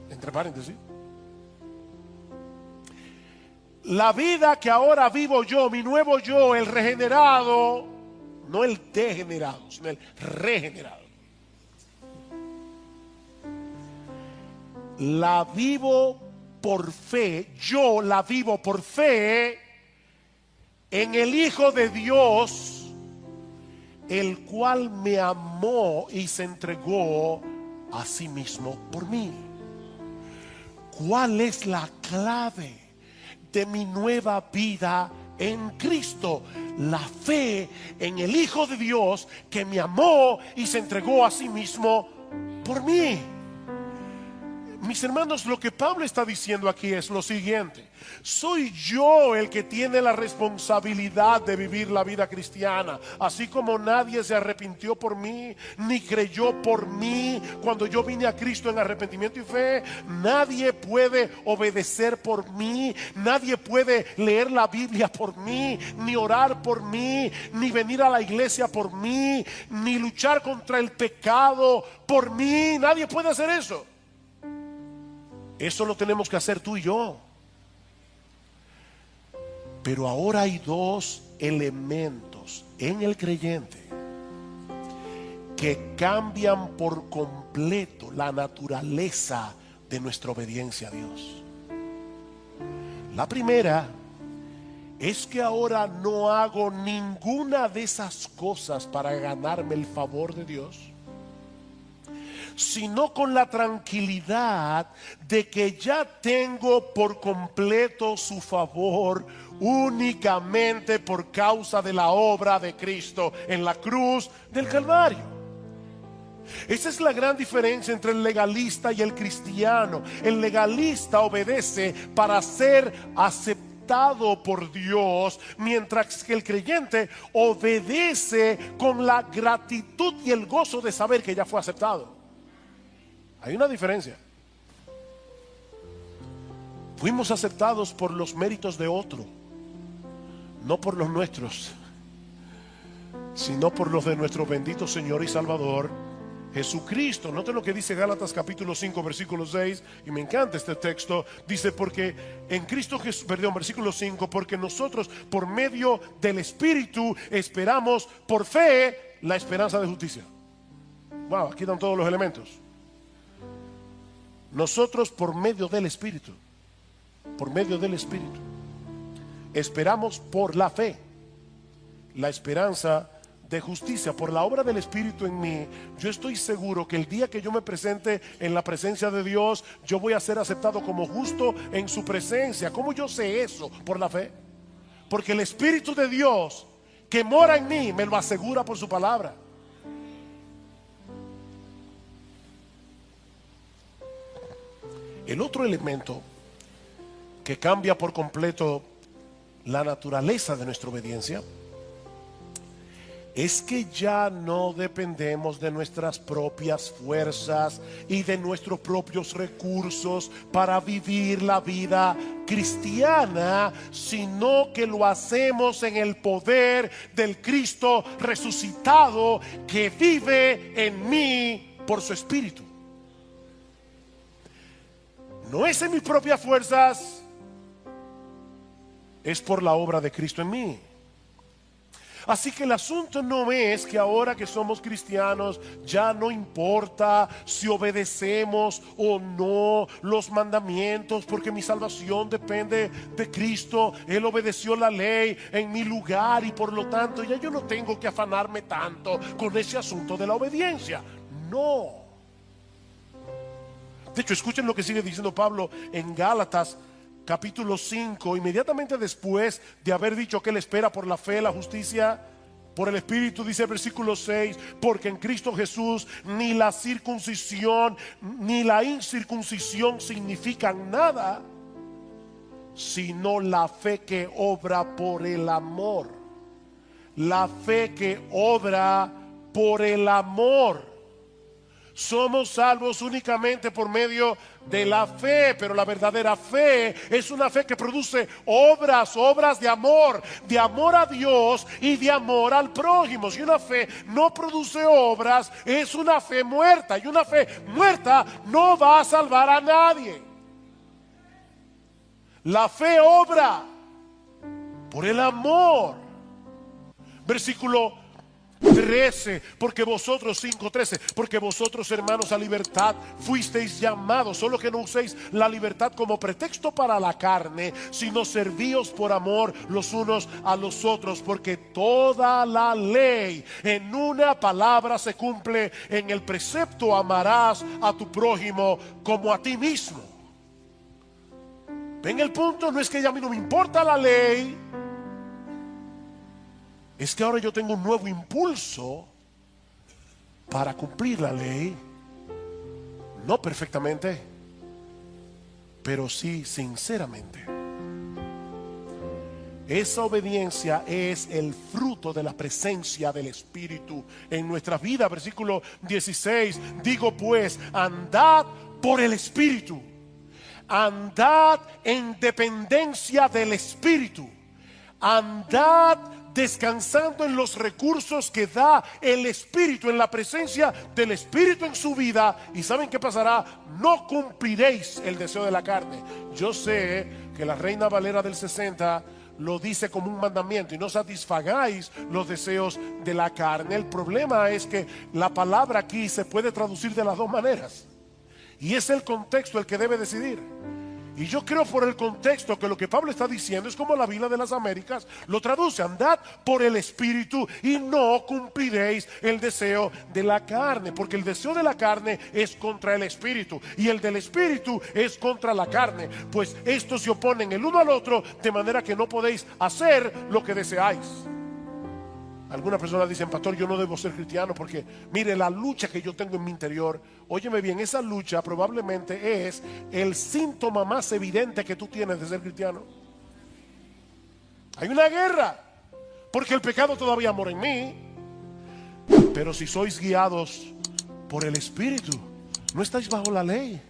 Entre paréntesis. La vida que ahora vivo yo, mi nuevo yo, el regenerado, no el degenerado, sino el regenerado, la vivo por fe. Yo la vivo por fe en el Hijo de Dios, el cual me amó y se entregó a sí mismo por mí. ¿Cuál es la clave de mi nueva vida en Cristo? La fe en el Hijo de Dios que me amó y se entregó a sí mismo por mí. Mis hermanos, lo que Pablo está diciendo aquí es lo siguiente: soy yo el que tiene la responsabilidad de vivir la vida cristiana. Así como nadie se arrepintió por mí, ni creyó por mí cuando yo vine a Cristo en arrepentimiento y fe, nadie puede obedecer por mí, nadie puede leer la Biblia por mí, ni orar por mí, ni venir a la iglesia por mí, ni luchar contra el pecado por mí. Nadie puede hacer eso. Eso lo tenemos que hacer tú y yo. Pero ahora hay dos elementos en el creyente que cambian por completo la naturaleza de nuestra obediencia a Dios. La primera es que ahora no hago ninguna de esas cosas para ganarme el favor de Dios, sino con la tranquilidad de que ya tengo por completo su favor únicamente por causa de la obra de Cristo en la cruz del Calvario. Esa es la gran diferencia entre el legalista y el cristiano. El legalista obedece para ser aceptado por Dios, mientras que el creyente obedece con la gratitud y el gozo de saber que ya fue aceptado. Hay una diferencia. Fuimos aceptados por los méritos de otro, no por los nuestros, sino por los de nuestro bendito Señor y Salvador Jesucristo. Note lo que dice Gálatas capítulo 5 versículo 6, y me encanta este texto. Dice: porque en Cristo Jesús, versículo 5, porque nosotros por medio del Espíritu esperamos por fe la esperanza de justicia. Wow, aquí están todos los elementos. Nosotros por medio del Espíritu, esperamos por la fe la esperanza de justicia. Por la obra del Espíritu en mí, yo estoy seguro que el día que yo me presente en la presencia de Dios, yo voy a ser aceptado como justo en su presencia. ¿Cómo yo sé eso? Por la fe. Porque el Espíritu de Dios que mora en mí me lo asegura por su palabra. El otro elemento que cambia por completo la naturaleza de nuestra obediencia es que ya no dependemos de nuestras propias fuerzas y de nuestros propios recursos para vivir la vida cristiana, sino que lo hacemos en el poder del Cristo resucitado que vive en mí por su Espíritu. No es en mis propias fuerzas, es por la obra de Cristo en mí. Así que el asunto no es que ahora que somos cristianos ya no importa si obedecemos o no los mandamientos, porque mi salvación depende de Cristo. Él obedeció la ley en mi lugar y por lo tanto ya yo no tengo que afanarme tanto con ese asunto de la obediencia. No. De hecho, escuchen lo que sigue diciendo Pablo en Gálatas capítulo 5, inmediatamente después de haber dicho que él espera por la fe, la justicia por el Espíritu. Dice el versículo 6: porque en Cristo Jesús ni la circuncisión ni la incircuncisión significan nada, sino la fe que obra por el amor. La fe que obra por el amor. Somos salvos únicamente por medio de la fe, pero la verdadera fe es una fe que produce obras de amor a Dios y de amor al prójimo. Si una fe no produce obras, es una fe muerta, y una fe muerta no va a salvar a nadie. La fe obra por el amor. Versículo 13, porque vosotros, 5:13, porque vosotros, hermanos, a libertad fuisteis llamados, solo que no uséis la libertad como pretexto para la carne, sino servíos por amor los unos a los otros, porque toda la ley en una palabra se cumple en el precepto: amarás a tu prójimo como a ti mismo. ¿Ven el punto? No es que a mí no me importa la ley, es que ahora yo tengo un nuevo impulso para cumplir la ley. No perfectamente, pero sí sinceramente. Esa obediencia es el fruto de la presencia del Espíritu en nuestra vida. Versículo 16, digo pues, andad por el Espíritu. Andad en dependencia del Espíritu. Andad descansando en los recursos que da el Espíritu, en la presencia del Espíritu en su vida. ¿Y saben qué pasará? No cumpliréis el deseo de la carne. Yo sé que la Reina Valera del 60 lo dice como un mandamiento: y no satisfagáis los deseos de la carne. El problema es que la palabra aquí se puede traducir de las dos maneras, y es el contexto el que debe decidir. Y yo creo, por el contexto, que lo que Pablo está diciendo es como la Biblia de las Américas lo traduce: andad por el Espíritu y no cumpliréis el deseo de la carne, porque el deseo de la carne es contra el Espíritu y el del Espíritu es contra la carne, pues estos se oponen el uno al otro, de manera que no podéis hacer lo que deseáis. Algunas personas dicen: pastor, yo no debo ser cristiano porque mire la lucha que yo tengo en mi interior. Óyeme bien, esa lucha probablemente es el síntoma más evidente que tú tienes de ser cristiano. Hay una guerra porque el pecado todavía mora en mí. Pero si sois guiados por el Espíritu, no estáis bajo la ley.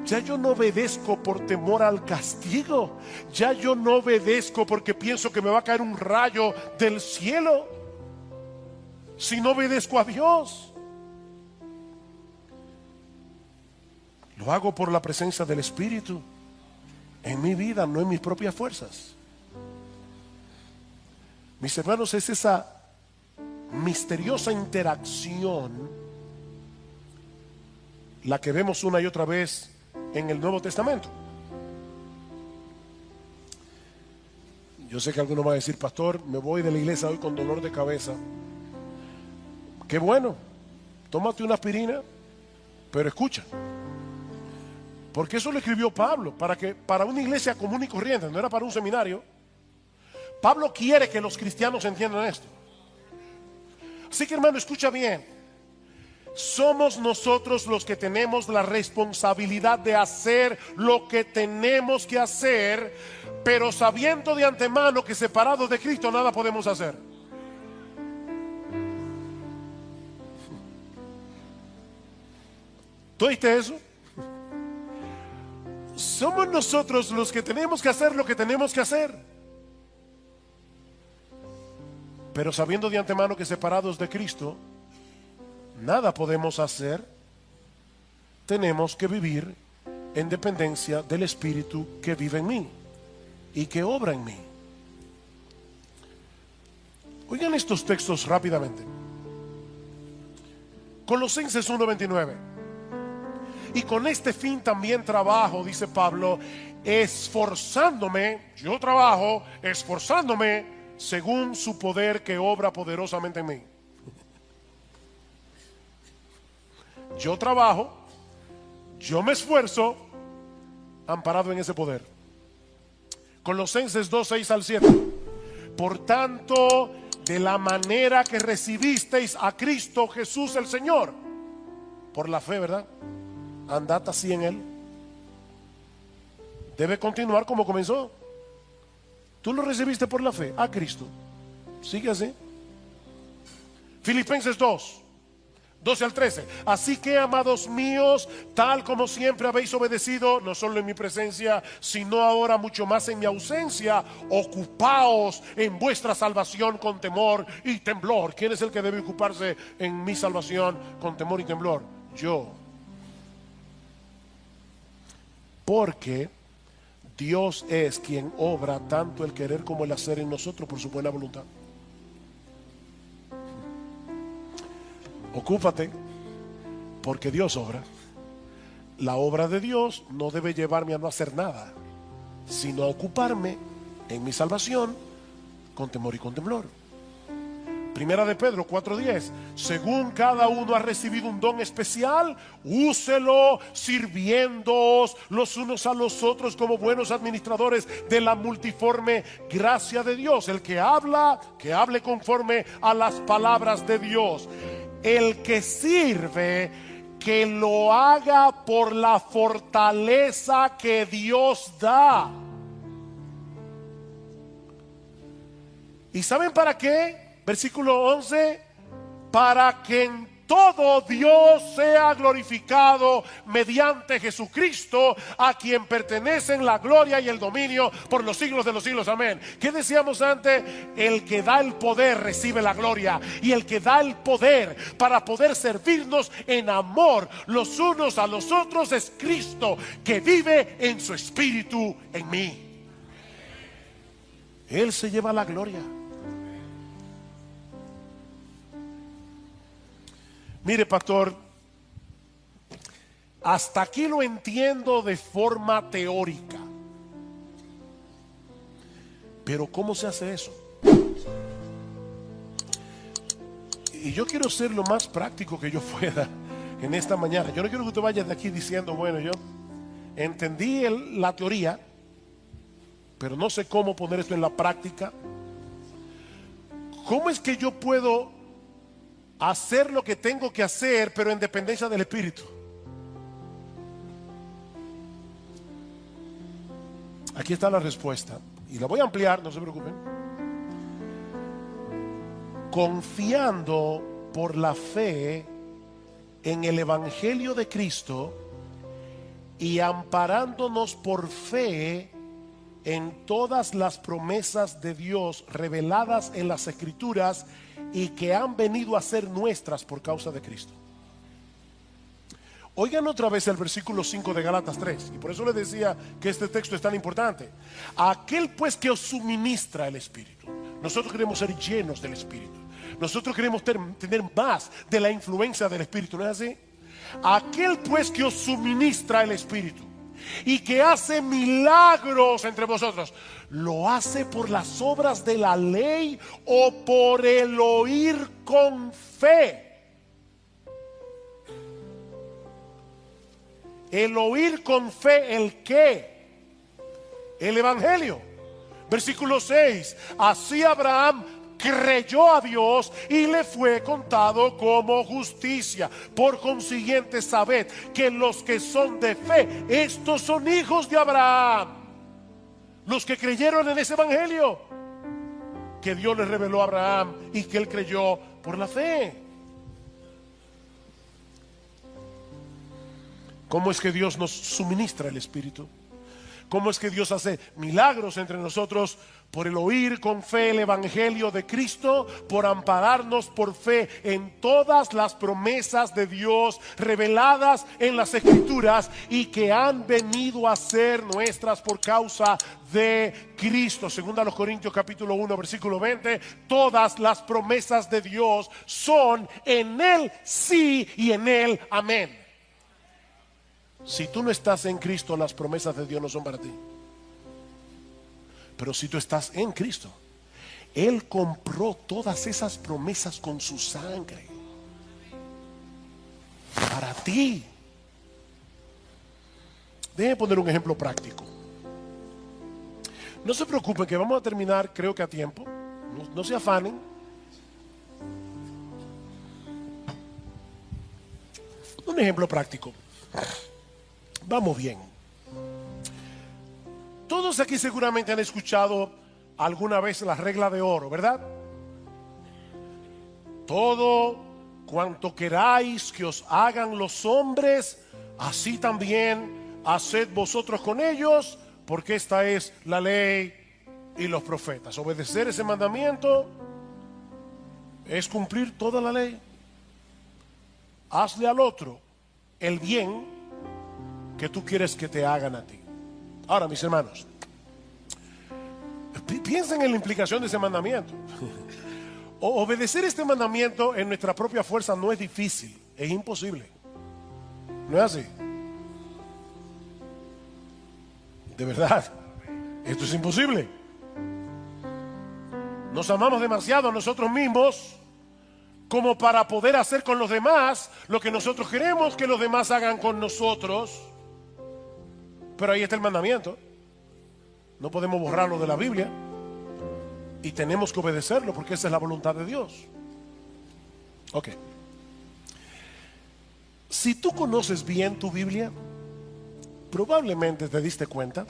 Ya yo no obedezco por temor al castigo. Ya yo no obedezco porque pienso que me va a caer un rayo del cielo, si no obedezco a Dios. Lo hago por la presencia del Espíritu en mi vida, no en mis propias fuerzas. Mis hermanos, es esa misteriosa interacción la que vemos una y otra vez en el Nuevo Testamento. Yo sé que alguno va a decir: pastor, me voy de la iglesia hoy con dolor de cabeza. Qué bueno, tómate una aspirina, pero escucha, porque eso lo escribió Pablo para una iglesia común y corriente, no era para un seminario. Pablo quiere que los cristianos entiendan esto. Así que, hermano, escucha bien. Somos nosotros los que tenemos la responsabilidad de hacer lo que tenemos que hacer, pero sabiendo de antemano que separados de Cristo nada podemos hacer. ¿Tú oíste eso? Somos nosotros los que tenemos que hacer lo que tenemos que hacer, pero sabiendo de antemano que separados de Cristo nada podemos hacer. Tenemos que vivir en dependencia del Espíritu que vive en mí y que obra en mí. Oigan estos textos rápidamente. Colosenses 1:29. Y con este fin también trabajo, dice Pablo, esforzándome. Yo trabajo esforzándome según su poder que obra poderosamente en mí. Yo trabajo, yo me esfuerzo, amparado en ese poder. Colosenses 2:6-7. Por tanto, de la manera que recibisteis a Cristo Jesús el Señor, por la fe, ¿verdad? Andad así en Él. Debe continuar como comenzó. Tú lo recibiste por la fe, a Cristo. Sigue así. Filipenses 2:12-13. Así que, amados míos, tal como siempre habéis obedecido, no solo en mi presencia, sino ahora mucho más en mi ausencia, ocupaos en vuestra salvación con temor y temblor. ¿Quién es el que debe ocuparse en mi salvación con temor y temblor? Yo. Porque Dios es quien obra tanto el querer como el hacer en nosotros por su buena voluntad. Ocúpate, porque Dios obra. La obra de Dios no debe llevarme a no hacer nada, sino a ocuparme en mi salvación con temor y con temblor. Primera de Pedro 4:10. Según cada uno ha recibido un don especial, úselo sirviéndoos los unos a los otros como buenos administradores de la multiforme gracia de Dios. El que habla, que hable conforme a las palabras de Dios. El que sirve, que lo haga por la fortaleza que Dios da. ¿Y saben para qué? Versículo 11, para que en todo Dios sea glorificado mediante Jesucristo, a quien pertenecen la gloria y el dominio por los siglos de los siglos. Amén. ¿Qué decíamos antes? El que da el poder recibe la gloria, y el que da el poder para poder servirnos en amor los unos a los otros es Cristo, que vive en su espíritu en mí. Él se lleva la gloria. Mire, pastor, hasta aquí lo entiendo de forma teórica. Pero ¿cómo se hace eso? Y yo quiero ser lo más práctico que yo pueda en esta mañana. Yo no quiero que usted vaya de aquí diciendo, bueno, yo entendí la teoría, pero no sé cómo poner esto en la práctica. ¿Cómo es que yo puedo hacer lo que tengo que hacer, pero en dependencia del Espíritu? Aquí está la respuesta, y la voy a ampliar, no se preocupen. Confiando por la fe en el Evangelio de Cristo y amparándonos por fe en todas las promesas de Dios reveladas en las Escrituras y que han venido a ser nuestras por causa de Cristo. Oigan otra vez el versículo 5 de Gálatas 3, y por eso les decía que este texto es tan importante. Aquel pues que os suministra el Espíritu. Nosotros queremos ser llenos del Espíritu. Nosotros queremos tener más de la influencia del Espíritu, ¿no es así? Aquel pues que os suministra el Espíritu y que hace milagros entre vosotros, ¿lo hace por las obras de la ley o por el oír con fe? El oír con fe, ¿el qué? El Evangelio. Versículo 6. Así Abraham creyó a Dios y le fue contado como justicia. Por consiguiente, sabed que los que son de fe, estos son hijos de Abraham. Los que creyeron en ese Evangelio que Dios le reveló a Abraham y que él creyó por la fe. ¿Cómo es que Dios nos suministra el Espíritu? ¿Cómo es que Dios hace milagros entre nosotros? Por el oír con fe el Evangelio de Cristo, por ampararnos por fe en todas las promesas de Dios reveladas en las Escrituras y que han venido a ser nuestras por causa de Cristo. Segunda a los Corintios capítulo 1 versículo 20. Todas las promesas de Dios son en Él sí y en Él amén. Si tú no estás en Cristo, las promesas de Dios no son para ti. Pero si tú estás en Cristo, Él compró todas esas promesas con su sangre para ti. Déjenme poner un ejemplo práctico. No se preocupen que vamos a terminar, creo que a tiempo. No se afanen. Un ejemplo práctico. Vamos bien. Todos aquí seguramente han escuchado alguna vez la regla de oro, ¿verdad? Todo cuanto queráis que os hagan los hombres, así también haced vosotros con ellos, porque esta es la ley y los profetas. Obedecer ese mandamiento es cumplir toda la ley. Hazle al otro el bien que tú quieres que te hagan a ti. Ahora, mis hermanos, piensen en la implicación de ese mandamiento. Obedecer este mandamiento en nuestra propia fuerza no es difícil, es imposible. ¿No es así? De verdad, esto es imposible. Nos amamos demasiado a nosotros mismos como para poder hacer con los demás lo que nosotros queremos que los demás hagan con nosotros. Pero ahí está el mandamiento. No podemos borrarlo de la Biblia y tenemos que obedecerlo porque esa es la voluntad de Dios. Ok. Si tú conoces bien tu Biblia, probablemente te diste cuenta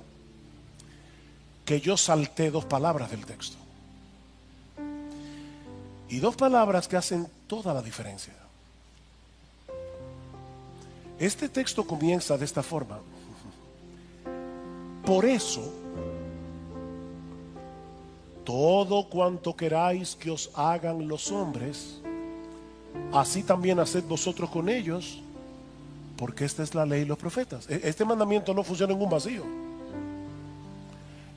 que yo salté 2 palabras del texto. Y 2 palabras que hacen toda la diferencia. Este texto comienza de esta forma. Por eso, todo cuanto queráis que os hagan los hombres, así también haced vosotros con ellos, porque esta es la ley y los profetas. Este mandamiento no funciona en un vacío.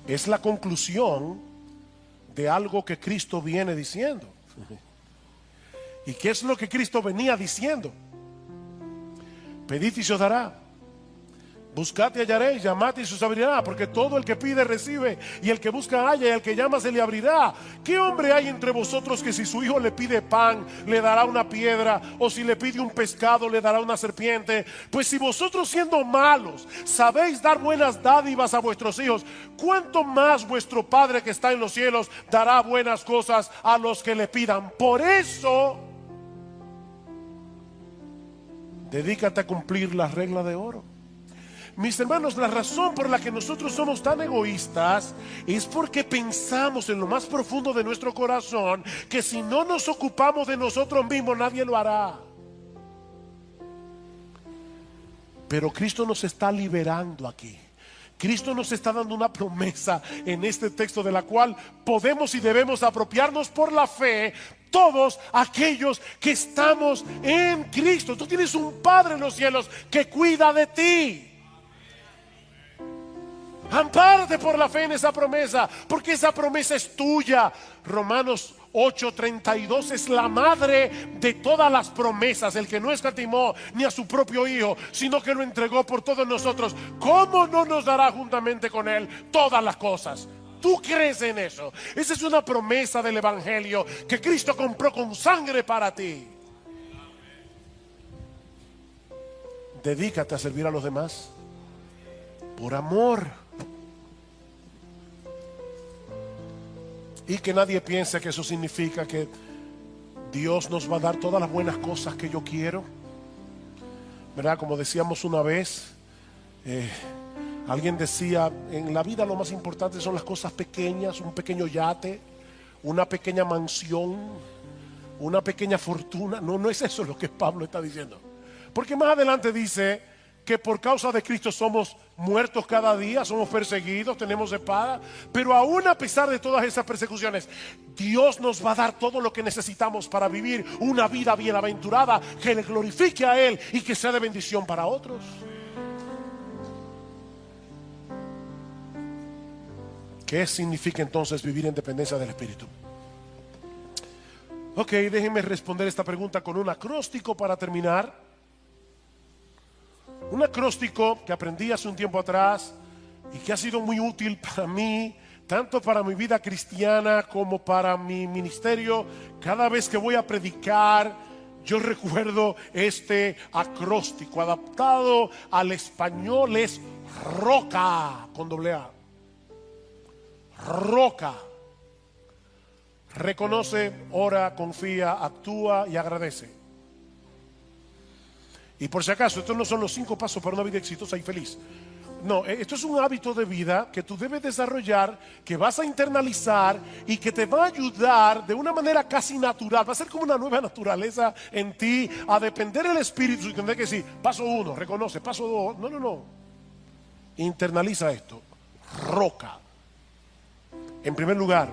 Es la conclusión de algo que Cristo viene diciendo. ¿Y qué es lo que Cristo venía diciendo? Pedid y se os dará. Buscad y hallaréis, llamad y se os abrirá, porque todo el que pide recibe, y el que busca halla, y el que llama se le abrirá. ¿Qué hombre hay entre vosotros que si su hijo le pide pan, le dará una piedra, o si le pide un pescado, le dará una serpiente? Pues si vosotros, siendo malos, sabéis dar buenas dádivas a vuestros hijos, ¿cuánto más vuestro Padre que está en los cielos dará buenas cosas a los que le pidan? Por eso, dedícate a cumplir la regla de oro. Mis hermanos, la razón por la que nosotros somos tan egoístas es porque pensamos en lo más profundo de nuestro corazón que si no nos ocupamos de nosotros mismos, nadie lo hará. Pero Cristo nos está liberando aquí. Cristo nos está dando una promesa en este texto de la cual podemos y debemos apropiarnos por la fe todos aquellos que estamos en Cristo. Tú tienes un Padre en los cielos que cuida de ti. Ampárate por la fe en esa promesa, porque esa promesa es tuya. Romanos 8:32 es la madre de todas las promesas. El que no escatimó ni a su propio Hijo, sino que lo entregó por todos nosotros, ¿cómo no nos dará juntamente con Él todas las cosas? ¿Tú crees en eso? Esa es una promesa del Evangelio que Cristo compró con sangre para ti. Dedícate a servir a los demás por amor. Y que nadie piense que eso significa que Dios nos va a dar todas las buenas cosas que yo quiero, ¿verdad? Como decíamos una vez, alguien decía, en la vida lo más importante son las cosas pequeñas, un pequeño yate, una pequeña mansión, una pequeña fortuna. No es eso lo que Pablo está diciendo. Porque más adelante dice que por causa de Cristo somos muertos cada día, somos perseguidos, tenemos espada, pero aún a pesar de todas esas persecuciones, Dios nos va a dar todo lo que necesitamos para vivir una vida bienaventurada que le glorifique a Él y que sea de bendición para otros. ¿Qué significa entonces vivir en dependencia del Espíritu? Ok, déjenme responder esta pregunta con un acróstico para terminar. Un acróstico que aprendí hace un tiempo atrás y que ha sido muy útil para mí, tanto para mi vida cristiana como para mi ministerio. Cada vez que voy a predicar, yo recuerdo este acróstico. Adaptado al español es ROCA, con doble A. ROCA. Reconoce, ora, confía, actúa y agradece. Y por si acaso, estos no son los 5 pasos para una vida exitosa y feliz. No, esto es un hábito de vida que tú debes desarrollar, que vas a internalizar y que te va a ayudar de una manera casi natural. Va a ser como una nueva naturaleza en ti, a depender del Espíritu y entender que sí, paso 1, reconoce, paso 2. No. Internaliza esto. ROCA. En primer lugar,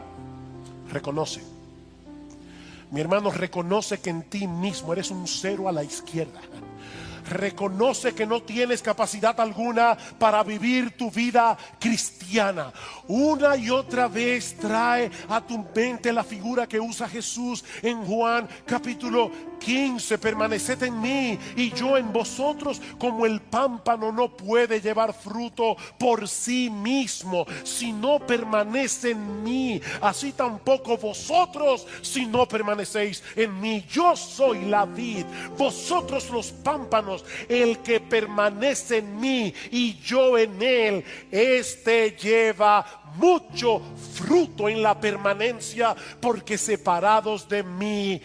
reconoce. Mi hermano, reconoce que en ti mismo eres un 0 a la izquierda. reconoce que no tienes capacidad alguna para vivir tu vida cristiana. Una y otra vez trae a tu mente la figura que usa Jesús en Juan capítulo 15. Permaneced en mí y yo en vosotros, como el pámpano no puede llevar fruto por sí mismo si no permanece en mí, así tampoco vosotros si no permanecéis en mí. Yo soy la vid, vosotros los pámpanos. El que permanece en mí y yo en él, este lleva mucho fruto en la permanencia, porque separados de mí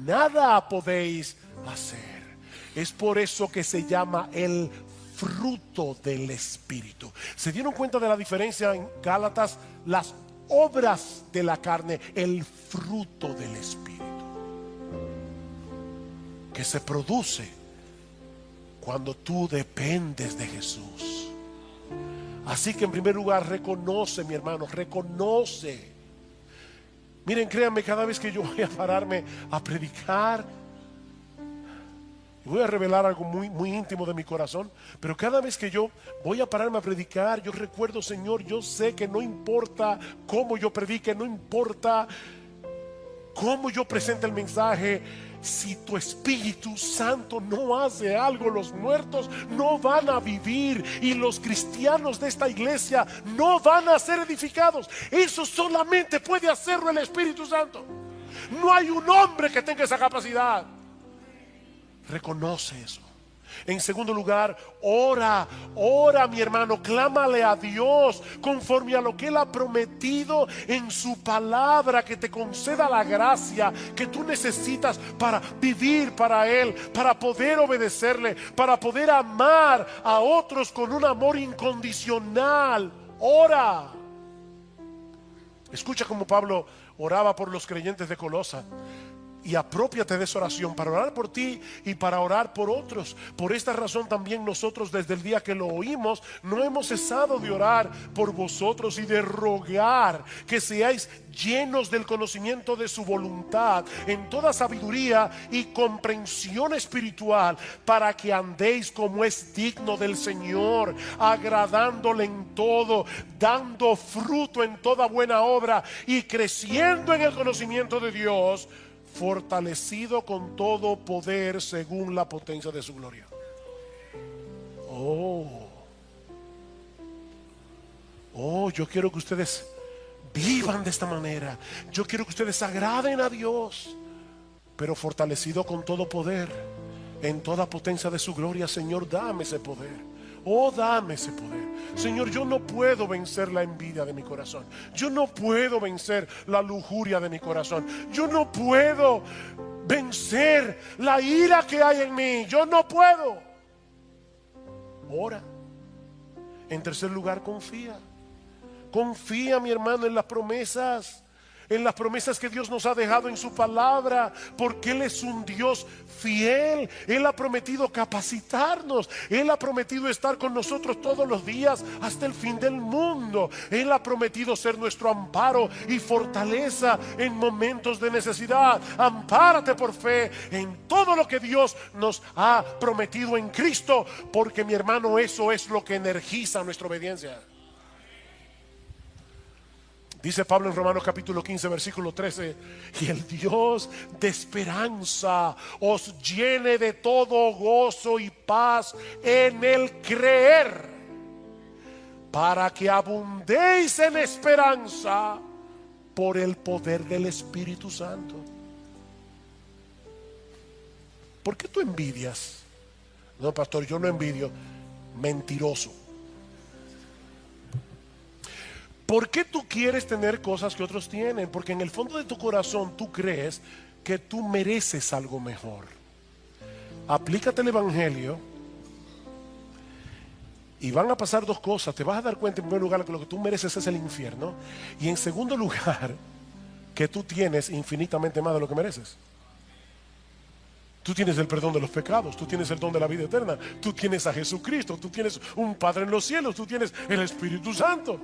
nada podéis hacer. Es por eso que se llama el fruto del Espíritu. ¿Se dieron cuenta de la diferencia en Gálatas? Las obras de la carne, el fruto del Espíritu, que se produce cuando tú dependes de Jesús. Así que en primer lugar, reconoce, mi hermano, reconoce. Miren, créanme, cada vez que yo voy a pararme a predicar, voy a revelar algo muy, muy íntimo de mi corazón, pero cada vez que yo voy a pararme a predicar, yo recuerdo, Señor, yo sé que no importa cómo yo predique, no importa cómo yo presente el mensaje, si tu Espíritu Santo no hace algo, los muertos no van a vivir y los cristianos de esta iglesia no van a ser edificados. Eso solamente puede hacerlo el Espíritu Santo. No hay un hombre que tenga esa capacidad. Reconoce eso. En segundo lugar, ora, mi hermano, clámale a Dios conforme a lo que Él ha prometido en su palabra, que te conceda la gracia que tú necesitas para vivir para Él, para poder obedecerle, para poder amar a otros con un amor incondicional. Ora. Escucha cómo Pablo oraba por los creyentes de Colosa. Y apropiate de esa oración para orar por ti y para orar por otros. Por esta razón también nosotros, desde el día que lo oímos, no hemos cesado de orar por vosotros y de rogar que seáis llenos del conocimiento de su voluntad, en toda sabiduría y comprensión espiritual, para que andéis como es digno del Señor, agradándole en todo, dando fruto en toda buena obra y creciendo en el conocimiento de Dios, fortalecido con todo poder según la potencia de su gloria. Yo quiero que ustedes vivan de esta manera. Yo quiero que ustedes agraden a Dios, pero fortalecido con todo poder en toda potencia de su gloria. Señor, dame ese poder. Dame ese poder. Señor, yo no puedo vencer la envidia de mi corazón. Yo no puedo vencer la lujuria de mi corazón. Yo no puedo vencer la ira que hay en mí. Yo no puedo. Ora. En tercer lugar, confía. Confía, mi hermano, en las promesas. En las promesas que Dios nos ha dejado en su palabra, porque Él es un Dios fiel. Él ha prometido capacitarnos. Él ha prometido estar con nosotros todos los días hasta el fin del mundo. Él ha prometido ser nuestro amparo y fortaleza en momentos de necesidad. Ampárate por fe en todo lo que Dios nos ha prometido en Cristo, porque, mi hermano, eso es lo que energiza nuestra obediencia. Dice Pablo en Romanos capítulo 15 versículo 13: y el Dios de esperanza os llene de todo gozo y paz en el creer, para que abundéis en esperanza por el poder del Espíritu Santo. ¿Por qué tú envidias? No, pastor, yo no envidio. Mentiroso. ¿Por qué tú quieres tener cosas que otros tienen? Porque en el fondo de tu corazón tú crees que tú mereces algo mejor. Aplícate el evangelio y van a pasar dos cosas. Te vas a dar cuenta, en primer lugar, que lo que tú mereces es el infierno, y en segundo lugar, que tú tienes infinitamente más de lo que mereces. Tú tienes el perdón de los pecados, tú tienes el don de la vida eterna, tú tienes a Jesucristo, tú tienes un Padre en los cielos, tú tienes el Espíritu Santo.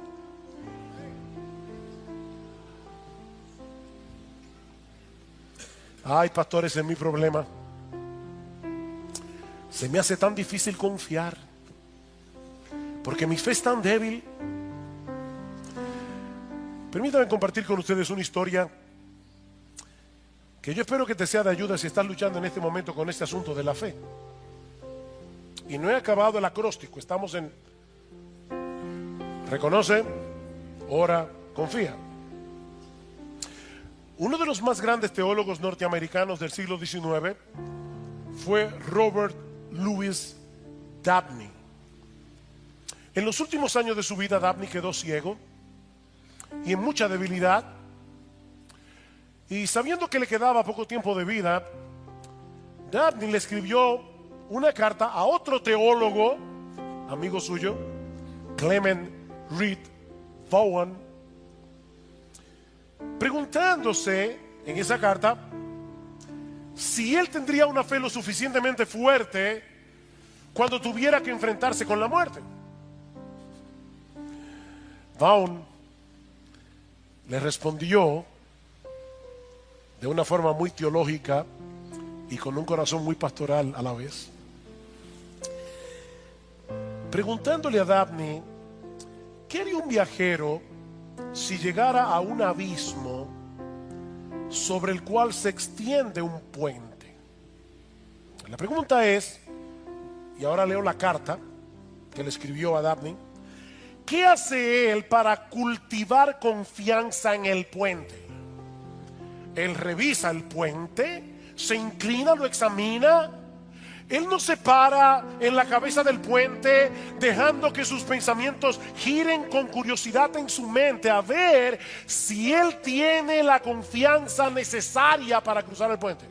Ay, pastor, ese es mi problema. Se me hace tan difícil confiar, porque mi fe es tan débil. Permítanme compartir con ustedes una historia que yo espero que te sea de ayuda si estás luchando en este momento con este asunto de la fe. Y no he acabado el acróstico, estamos en reconoce, ora, confía. Uno de los más grandes teólogos norteamericanos del siglo XIX fue Robert Louis Dabney. En los últimos años de su vida, Dabney quedó ciego y en mucha debilidad. Y sabiendo que le quedaba poco tiempo de vida, Dabney le escribió una carta a otro teólogo, amigo suyo, Clement Reed Vaughan, preguntándose en esa carta si él tendría una fe lo suficientemente fuerte cuando tuviera que enfrentarse con la muerte. Vaughan le respondió de una forma muy teológica y con un corazón muy pastoral a la vez, preguntándole a Dabney qué haría un viajero si llegara a un abismo sobre el cual se extiende un puente. La pregunta es, y ahora leo la carta que le escribió a Dabney, ¿qué hace él para cultivar confianza en el puente? Él revisa el puente, se inclina, lo examina. Él no se para en la cabeza del puente dejando que sus pensamientos giren con curiosidad en su mente a ver si él tiene la confianza necesaria para cruzar el puente.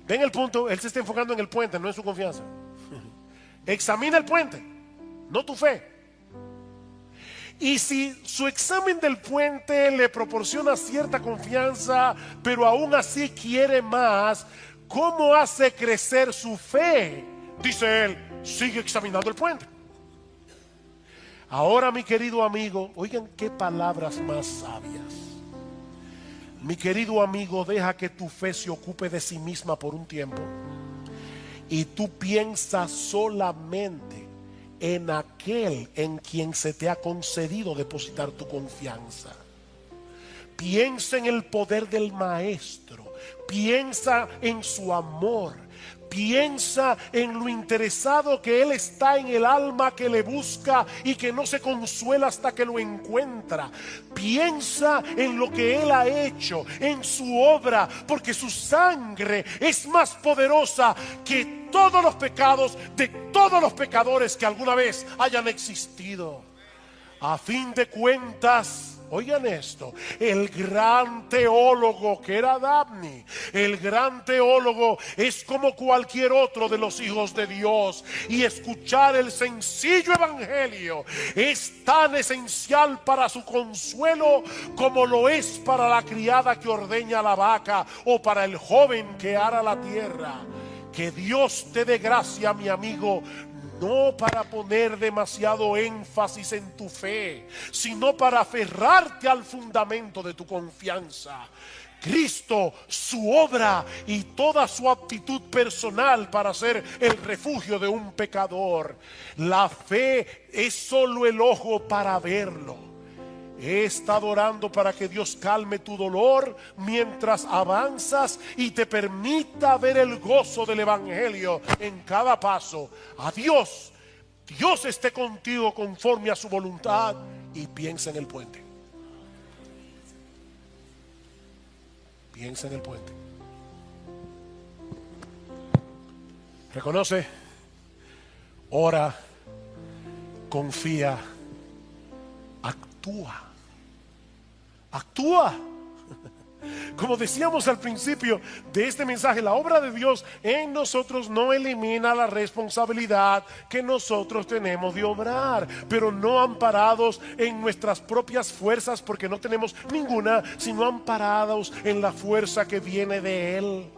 ¿Ven el punto? Él se está enfocando en el puente, no en su confianza. Examina el puente, no tu fe. Y si su examen del puente le proporciona cierta confianza, pero aún así quiere más, ¿cómo hace crecer su fe? Dice él, sigue examinando el puente. Ahora, mi querido amigo, oigan qué palabras más sabias. Mi querido amigo, deja que tu fe se ocupe de sí misma por un tiempo y tú piensas solamente en aquel en quien se te ha concedido depositar tu confianza. Piensa en el poder del Maestro, piensa en su amor, piensa en lo interesado que Él está en el alma que le busca y que no se consuela hasta que lo encuentra. Piensa en lo que Él ha hecho, en su obra, porque su sangre es más poderosa que todos los pecados de todos los pecadores que alguna vez hayan existido. A fin de cuentas, oigan esto, el gran teólogo que era Dabney, el gran teólogo es como cualquier otro de los hijos de Dios, y escuchar el sencillo evangelio es tan esencial para su consuelo como lo es para la criada que ordeña la vaca o para el joven que ara la tierra. Que Dios te dé gracia, mi amigo, no para poner demasiado énfasis en tu fe, sino para aferrarte al fundamento de tu confianza. Cristo, su obra y toda su aptitud personal para ser el refugio de un pecador. La fe es solo el ojo para verlo. He estado orando para que Dios calme tu dolor mientras avanzas y te permita ver el gozo del evangelio en cada paso. Adiós. Dios esté contigo conforme a su voluntad, y piensa en el puente. Piensa en el puente. Reconoce, ora, confía, actúa. Actúa. Como decíamos al principio de este mensaje, la obra de Dios en nosotros no elimina la responsabilidad que nosotros tenemos de obrar, pero no amparados en nuestras propias fuerzas, porque no tenemos ninguna, sino amparados en la fuerza que viene de Él.